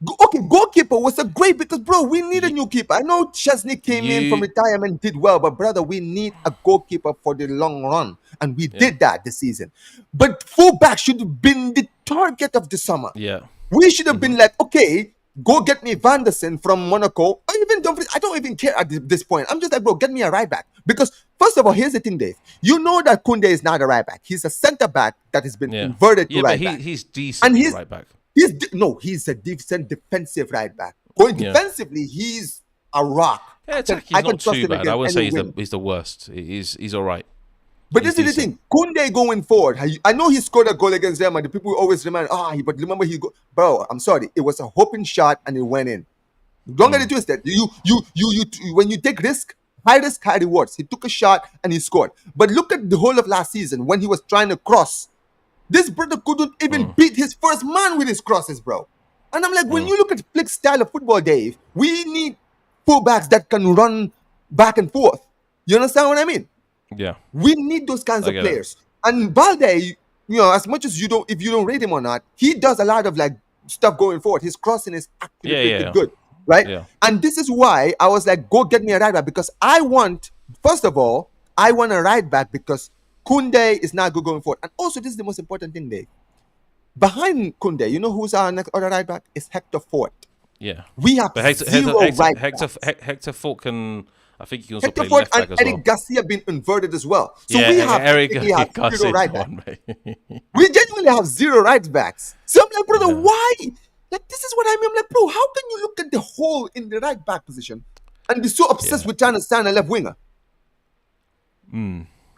Okay, goalkeeper was a great because, bro, we need a new keeper. I know Chesney came in from retirement, did well, but brother, we need a goalkeeper for the long run, and we did that this season. But fullback should have been the target of the summer. Yeah, we should have been like, okay, go get me Van der Sar from Monaco, or even I don't even care at this point. I'm just like, bro, get me a right back because first of all, here's the thing, Dave. You know that Koundé is not a right back. He's a center back that has been inverted to right back. He's decent, and he's right back. He's a decent defensive right back. Going defensively, he's a rock. Yeah, he's not too bad. I wouldn't say he's the worst. He's all right. But this is the thing. Koundé going forward. I know he scored a goal against Real Madrid. People always remind, but remember bro, I'm sorry. It was a hoping shot and it went in. Don't get it twisted. You when you take risk, high risk, high rewards. He took a shot and he scored. But look at the whole of last season when he was trying to cross. This brother couldn't even beat his first man with his crosses, bro. And I'm like, when you look at Flick's style of football, Dave, we need fullbacks that can run back and forth. You understand what I mean? Yeah. We need those kinds of players. And Balde, as much as if you don't rate him or not, he does a lot of like stuff going forward. His crossing is actually pretty good, right? Yeah. And this is why I was like, go get me a right back because first of all, I want a right back because Koundé is not good going forward. And also, this is the most important thing, Dave. Behind Koundé, you know who's our next other right back? It's Hector Fort. Yeah. We have zero right backs. Hector Fort can... I think he can also Hector play Fort left back and as well. Eric Garcia been inverted as well. So we have zero right back. We genuinely have zero right backs. So I'm like, brother, why? Like, this is what I mean. I'm like, bro, how can you look at the hole in the right back position and be so obsessed with trying to sign a left winger?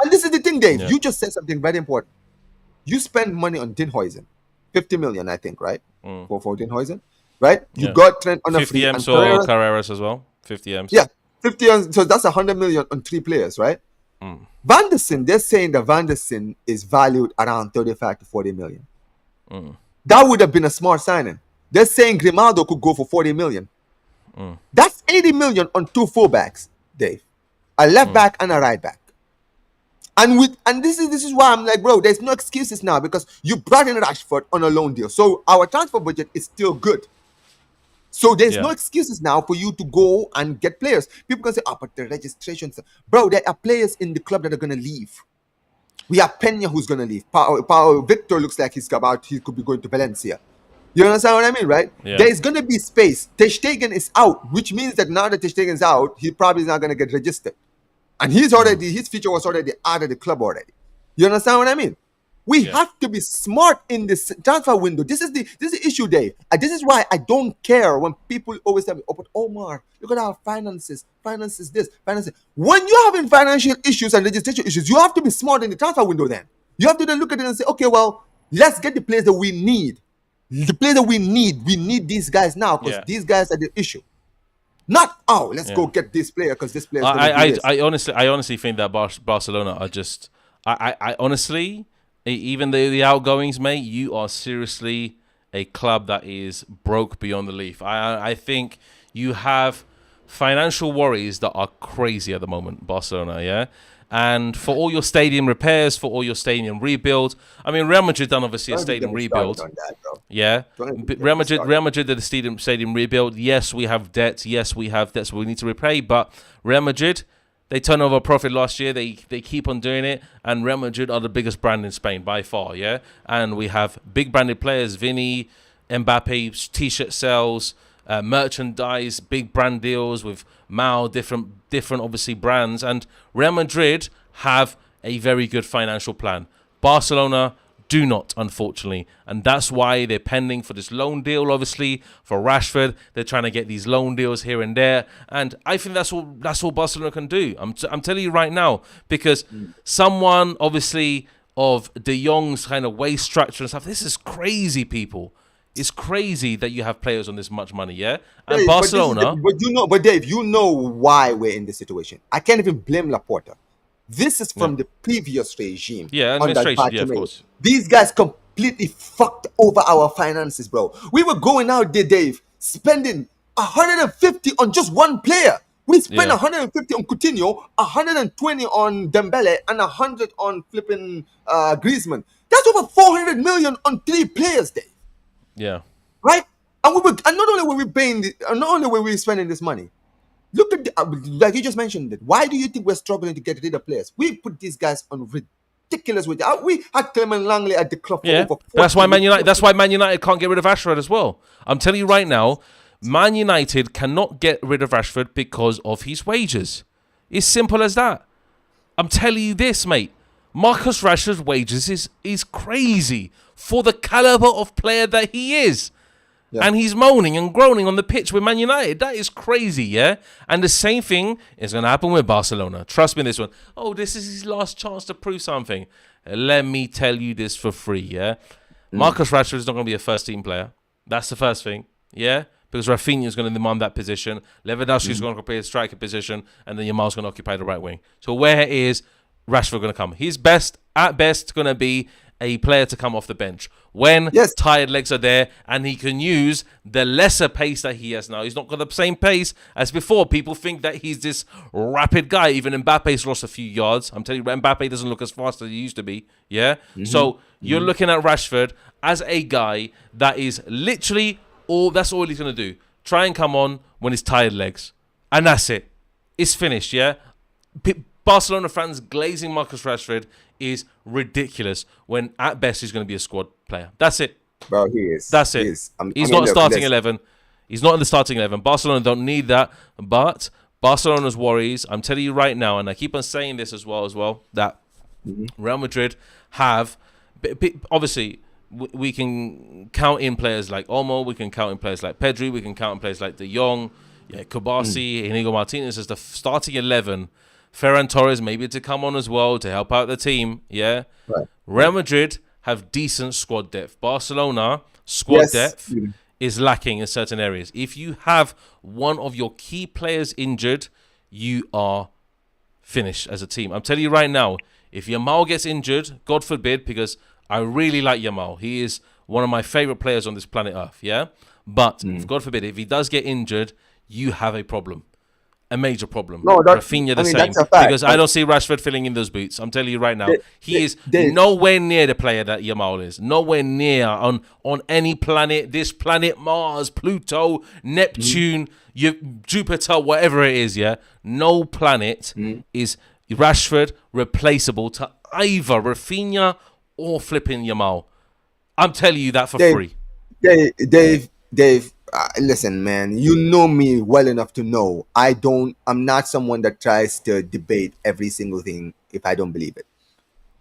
And this is the thing, Dave. You just said something very important. You spend money on Dinhuizen. 50 million, I think, right? For Dinhuizen, right? You got Trent on a 50 M's or Carreras as well. 50 M's. Yeah, 50 M's. So that's 100 million on 3 players, right? Van der Sar, they're saying that Van der Sar is valued around 35 to 40 million. That would have been a smart signing. They're saying Grimaldo could go for 40 million. That's 80 million on 2 fullbacks, Dave. A left back and a right back. And this is why I'm like, bro, there's no excuses now because you brought in Rashford on a loan deal. So our transfer budget is still good. So there's no excuses now for you to go and get players. People can say, but the registrations. Bro, there are players in the club that are going to leave. We have Peña who's going to leave. Pau Victor looks like he could be going to Valencia. You understand what I mean, right? Yeah. There is going to be space. Ter Stegen is out, which means that now that Ter Stegen is out, he probably is not going to get registered. And his future was already out of the club already. You understand what I mean? We have to be smart in this transfer window. This is the issue, Dave. And this is why I don't care when people always tell me, but Omar, look at our finances. Finances this, finances. When you're having financial issues and registration issues, you have to be smart in the transfer window then. You have to then look at it and say, okay, well, let's get the players that we need. The players that we need these guys now because these guys are the issue. Not let's go get this player because this player. I honestly think that Barcelona are just. I honestly, even the outgoings, mate, you are seriously a club that is broke beyond belief. I think you have financial worries that are crazy at the moment, Barcelona. Yeah. And for all your stadium repairs, for all your stadium rebuild, I mean, Real Madrid done obviously a stadium rebuild. Real Madrid did a stadium rebuild. Yes, we have debts. Yes, we have debts we need to repay. But Real Madrid, they turned over a profit last year. They keep on doing it. And Real Madrid are the biggest brand in Spain by far, yeah? And we have big branded players, Vini, Mbappe, T-shirt sales, merchandise, big brand deals with Mao, different obviously brands, and Real Madrid have a very good financial plan. Barcelona do not, unfortunately. And that's why they're pending for this loan deal, obviously, for Rashford. They're trying to get these loan deals here and there. And I think that's all Barcelona can do. I'm telling you right now, because someone, obviously, of De Jong's kind of waist structure and stuff, this is crazy, people. It's crazy that you have players on this much money, yeah? And Dave, Barcelona... but Dave, you know why we're in this situation. I can't even blame Laporta. This is from the previous regime. Yeah, administration, yeah, of course. These guys completely fucked over our finances, bro. We were going out there, Dave, spending 150 on just one player. We spent 150 on Coutinho, 120 on Dembele, and 100 on flipping Griezmann. That's over 400 million on 3 players, Dave. Yeah. Right? And not only were we paying, not only were we spending this money. Look at like you just mentioned it. Why do you think we're struggling to get rid of players? We put these guys on ridiculous wages. We had Clement Langley at the club for over 40 That's why Man United. That's why Man United can't get rid of Rashford as well. I'm telling you right now, Man United cannot get rid of Rashford because of his wages. It's simple as that. I'm telling you this, mate. Marcus Rashford's wages is crazy for the caliber of player that he is. Yeah. And he's moaning and groaning on the pitch with Man United. That is crazy, yeah? And the same thing is going to happen with Barcelona. Trust me, this one. Oh, this is his last chance to prove something. Let me tell you this for free, yeah? Marcus Rashford is not going to be a first-team player. That's the first thing, yeah? Because Rafinha is going to demand that position. Lewandowski is going to play a striker position. And then Yamal's going to occupy the right wing. So where is Rashford going to come? He's at best, going to be a player to come off the bench when tired legs are there, and he can use the lesser pace that he has now. He's not got the same pace as before. People think that he's this rapid guy. Even Mbappe's lost a few yards. I'm telling you, Mbappe doesn't look as fast as he used to be. Yeah. So you're looking at Rashford as a guy that is literally that's all he's going to do. Try and come on when he's tired legs. And that's it. It's finished, yeah? Barcelona fans glazing Marcus Rashford is ridiculous when at best he's going to be a squad player. That's it. Bro, he is. That's it. He's not starting 11. He's not in the starting 11. Barcelona don't need that. But Barcelona's worries, I'm telling you right now, and I keep on saying this as well, that Real Madrid have, obviously, we can count in players like Omar, we can count in players like Pedri, we can count in players like De Jong, Kubasi, Inigo Martinez as the starting 11. Ferran Torres maybe to come on as well to help out the team, yeah? Right. Real Madrid have decent squad depth. Barcelona, squad depth is lacking in certain areas. If you have one of your key players injured, you are finished as a team. I'm telling you right now, if Yamal gets injured, God forbid, because I really like Yamal. He is one of my favorite players on this planet Earth, yeah? But, God forbid, if he does get injured, you have a problem. A major problem. No, Rafinha the same. Because I don't see Rashford filling in those boots. I'm telling you right now. He is nowhere near the player that Yamal is. Nowhere near on any planet. This planet, Mars, Pluto, Neptune, Jupiter, whatever it is, yeah? No planet is Rashford replaceable to either Rafinha or flipping Yamal. I'm telling you that for free. Dave, listen, man, you know me well enough to know I'm not someone that tries to debate every single thing if I don't believe it.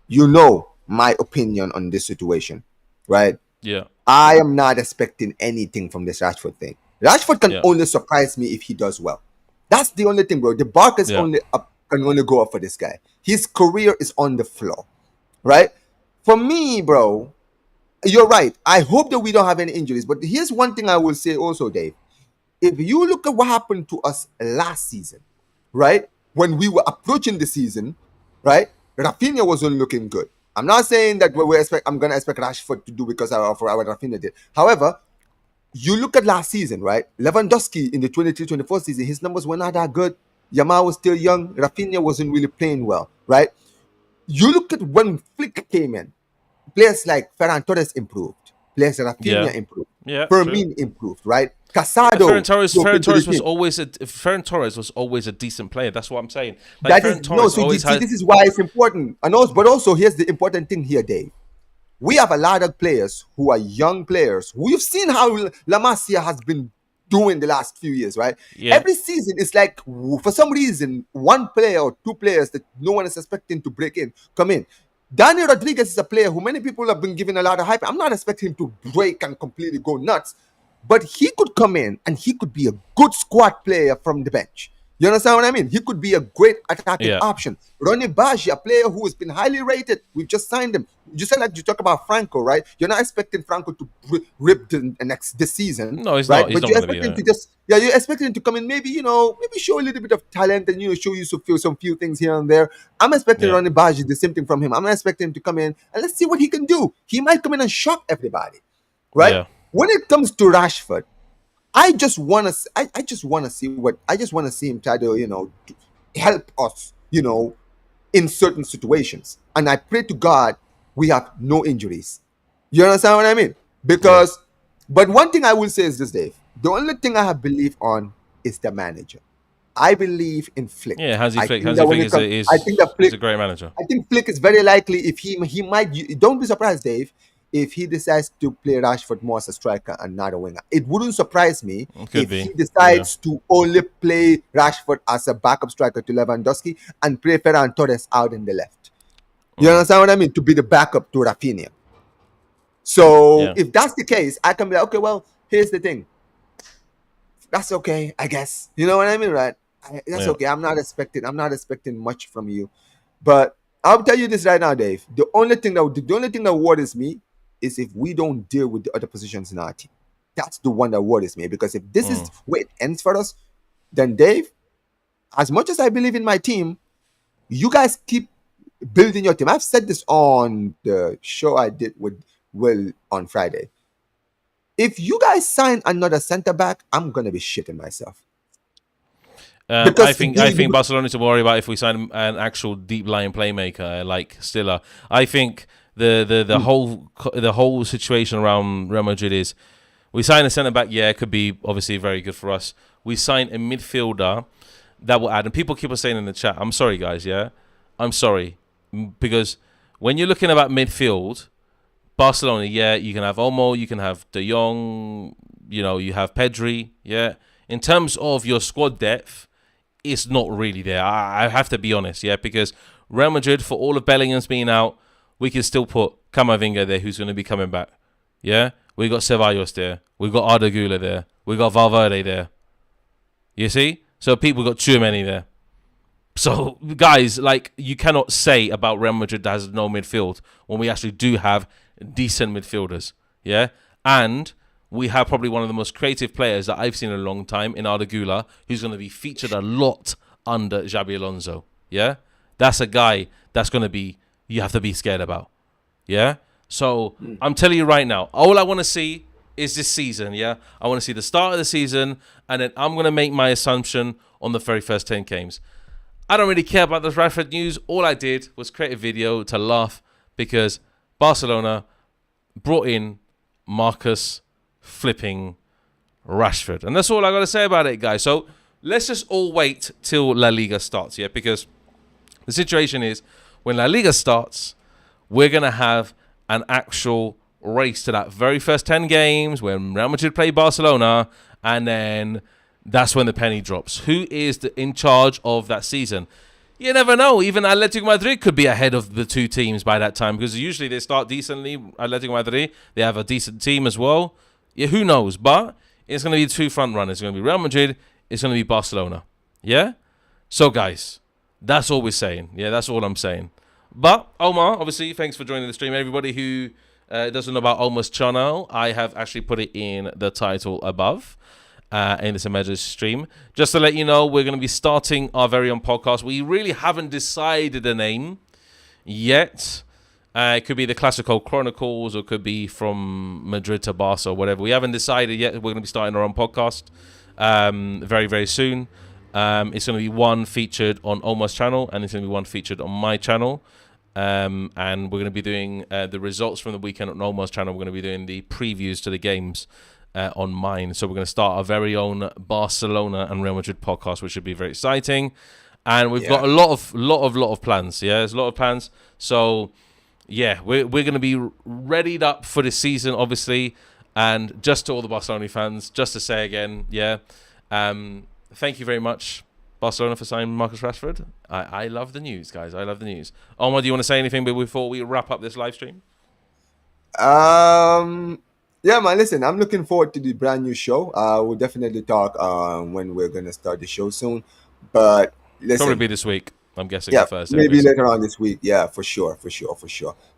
You know my opinion on this situation, right? Yeah. I am not expecting anything from this Rashford thing. Rashford can only surprise me if he does well. That's the only thing, bro. The Barca is only up, can only go up for this guy. His career is on the floor, right? For me, bro, you're right. I hope that we don't have any injuries. But here's one thing I will say also, Dave. If you look at what happened to us last season, right? When we were approaching the season, right? Rafinha wasn't looking good. I'm not saying that I'm going to expect Rashford to do because of what Rafinha did. However, you look at last season, right? Lewandowski in the 23-24 season, his numbers were not that good. Yamal was still young. Rafinha wasn't really playing well, right? You look at when Flick came in. Players like Ferran Torres improved. Players like Rafinha improved. Fermin improved, right? Casado. Ferran Torres was always a decent player. That's what I'm saying. This is why it's important. But also, here's the important thing here, Dave. We have a lot of players who are young players. We've seen how La Masia has been doing the last few years, right? Yeah. Every season, it's like, for some reason, one player or two players that no one is expecting to break in, come in. Daniel Rodriguez is a player who many people have been giving a lot of hype. I'm not expecting him to break and completely go nuts, but he could come in and he could be a good squad player from the bench. You understand what I mean? He could be a great attacking Yeah. option. Ronnie Baji, a player who has been highly rated. We've just signed him. You said like you talk about Franco, right? You're not expecting Franco to rip this season. No, he's right? not. He's But not you going to be expect him there. to just you're expecting him to come in, maybe maybe show a little bit of talent and show you some few things here and there. I'm expecting Yeah. Ronnie Baji the same thing from him. I'm expecting him to come in and let's see what he can do. He might come in and shock everybody, right? Yeah. When it comes to Rashford, I just want to I just want to see him try to to help us in certain situations, and I pray to God we have no injuries. You understand what I mean? Because, but one thing I will say is this, Dave. The only thing I have belief on is the manager. I believe in Flick. Yeah, Hansi I Flick. think Hansi that when Flick it comes, I think that is a Flick. great manager. I think Flick is very likely if he might. Don't be surprised, Dave, if he decides to play Rashford more as a striker and not a winger. It wouldn't surprise me Could if be. he decides to only play Rashford as a backup striker to Lewandowski and play Ferran Torres out in the left. You understand what I mean? To be the backup to Rafinha. So Yeah. if that's the case, I can be like, okay, well, here's the thing. That's okay, I guess. You know what I mean, right? That's Yeah. okay. I'm not expecting much from you. But I'll tell you this right now, Dave. The only thing that worries me is if we don't deal with the other positions in our team. That's the one that worries me. Because if this is where it ends for us, then Dave, as much as I believe in my team, you guys keep building your team. I've said this on the show I did with Will on Friday. If you guys sign another center back, I'm gonna be shitting myself. I Because think Barcelona need to worry about if we sign an actual deep line playmaker like Stiller. I think the whole situation around Real Madrid is we sign a centre back. Yeah, it could be obviously very good for us. We sign a midfielder that will add. And people keep on saying in the chat, I'm sorry guys, yeah, I'm sorry, because when you're looking about midfield, Barcelona, yeah, you can have Olmo, you can have De Jong, you have Pedri, yeah. In terms of your squad depth, it's not really there. I have to be honest, yeah, because Real Madrid, for all of Bellingham's being out, we can still put Camavinga there, who's going to be coming back, yeah. We got Ceballos there, we got Arda Güler there, we got Valverde there. You see, so people got too many there. So guys, like, you cannot say about Real Madrid that has no midfield when we actually do have decent midfielders, yeah, and we have probably one of the most creative players that I've seen in a long time in Arda Güler, who's going to be featured a lot under Xabi Alonso. Yeah, that's a guy that's going to be you have to be scared about. Yeah, so I'm telling you right now, all I want to see is this season. Yeah, I want to see the start of the season, and then I'm going to make my assumption on the very first 10 games. I don't really care about the Rashford news. All I did was create a video to laugh because Barcelona brought in Marcus flipping Rashford. And that's all I got to say about it, guys. So let's just all wait till La Liga starts, yeah? Because the situation is, when La Liga starts, we're going to have an actual race to that very first 10 games when Real Madrid play Barcelona, and then that's when the penny drops. Who is in charge of that season? You never know. Even Atletico Madrid could be ahead of the two teams by that time, because usually they start decently. Atletico Madrid, they have a decent team as well. Yeah, who knows? But it's going to be two front runners. It's going to be Real Madrid. It's going to be Barcelona. Yeah? So, guys, that's all we're saying. Yeah, that's all I'm saying. But, Omar, obviously, thanks for joining the stream. Everybody who doesn't know about Omar's channel, I have actually put it in the title above. In this emergency stream. Just to let you know, we're going to be starting our very own podcast. We really haven't decided a name yet. It could be the Classical Chronicles, or it could be from Madrid to Barca or whatever. We haven't decided yet. We're going to be starting our own podcast very, very soon. It's going to be one featured on Omar's channel, and it's going to be one featured on my channel. And we're going to be doing the results from the weekend on Omar's channel. We're going to be doing the previews to the games on mine. So we're going to start our very own Barcelona and Real Madrid podcast, which should be very exciting. And we've got a lot of plans. Yeah, there's a lot of plans. So yeah, we're going to be readied up for this season, obviously. And just to all the Barcelona fans, just to say again, thank you very much Barcelona for signing Marcus Rashford. I love the news, guys. I love the news. Omar, do you want to say anything before we wrap up this live stream? Yeah, man. Listen, I'm looking forward to the brand new show. We'll definitely talk when we're gonna start the show soon. But listen, Probably be this week. I'm guessing yeah, on Thursday. maybe Obviously. later on this week. Yeah, for sure.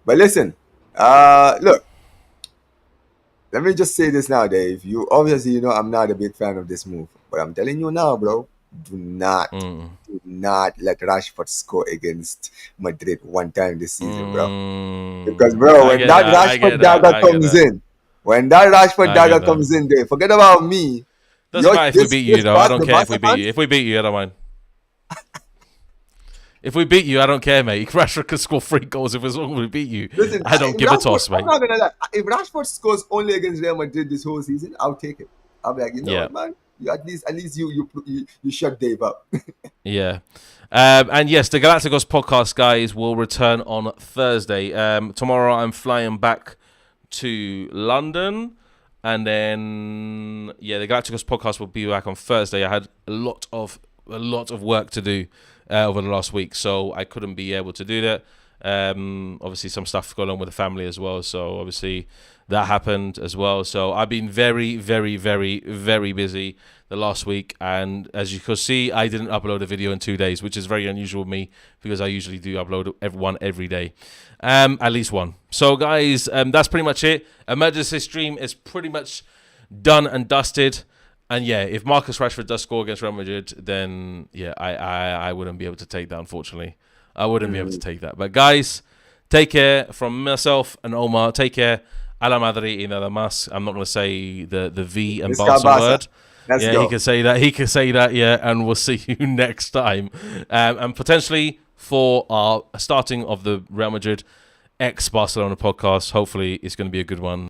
But listen, look. Let me just say this now, Dave. You obviously, I'm not a big fan of this move, but I'm telling you now, bro. Do not let Rashford score against Madrid one time this season, bro. Because, bro, when that Rashford dagger comes in, Dave, forget about me. Doesn't matter if we beat you, though. I don't care if we beat Barca you. If we beat you, I don't mind. If we beat you, I don't care, mate. Rashford could score 3 goals if we beat you. Listen, I don't give a toss, mate. I'm not gonna lie. If Rashford scores only against Real Madrid this whole season, I'll take it. I'll be like, what, man? At least you shut Dave up. Yeah. And yes, the Galacticos podcast, guys, will return on Thursday. Tomorrow I'm flying back to London. And then, the Galacticos podcast will be back on Thursday. I had a lot of work to do over the last week, so I couldn't be able to do that. Obviously, some stuff going on with the family as well, so obviously that happened as well. So I've been very, very, very, very busy the last week, and as you can see, I didn't upload a video in 2 days, which is very unusual with me because I usually do upload one every day, at least one. So guys, that's pretty much it. Emergency stream is pretty much done and dusted. And if Marcus Rashford does score against Real Madrid, then I wouldn't be able to take that, unfortunately. I wouldn't be able to take that. But guys, take care from myself and Omar. Take care. A la Madrid y nada más. I'm not going to say the V and Barca word. Let's go. He can say that. He can say that, and we'll see you next time. And potentially for our starting of the Real Madrid ex-Barcelona podcast, hopefully it's going to be a good one.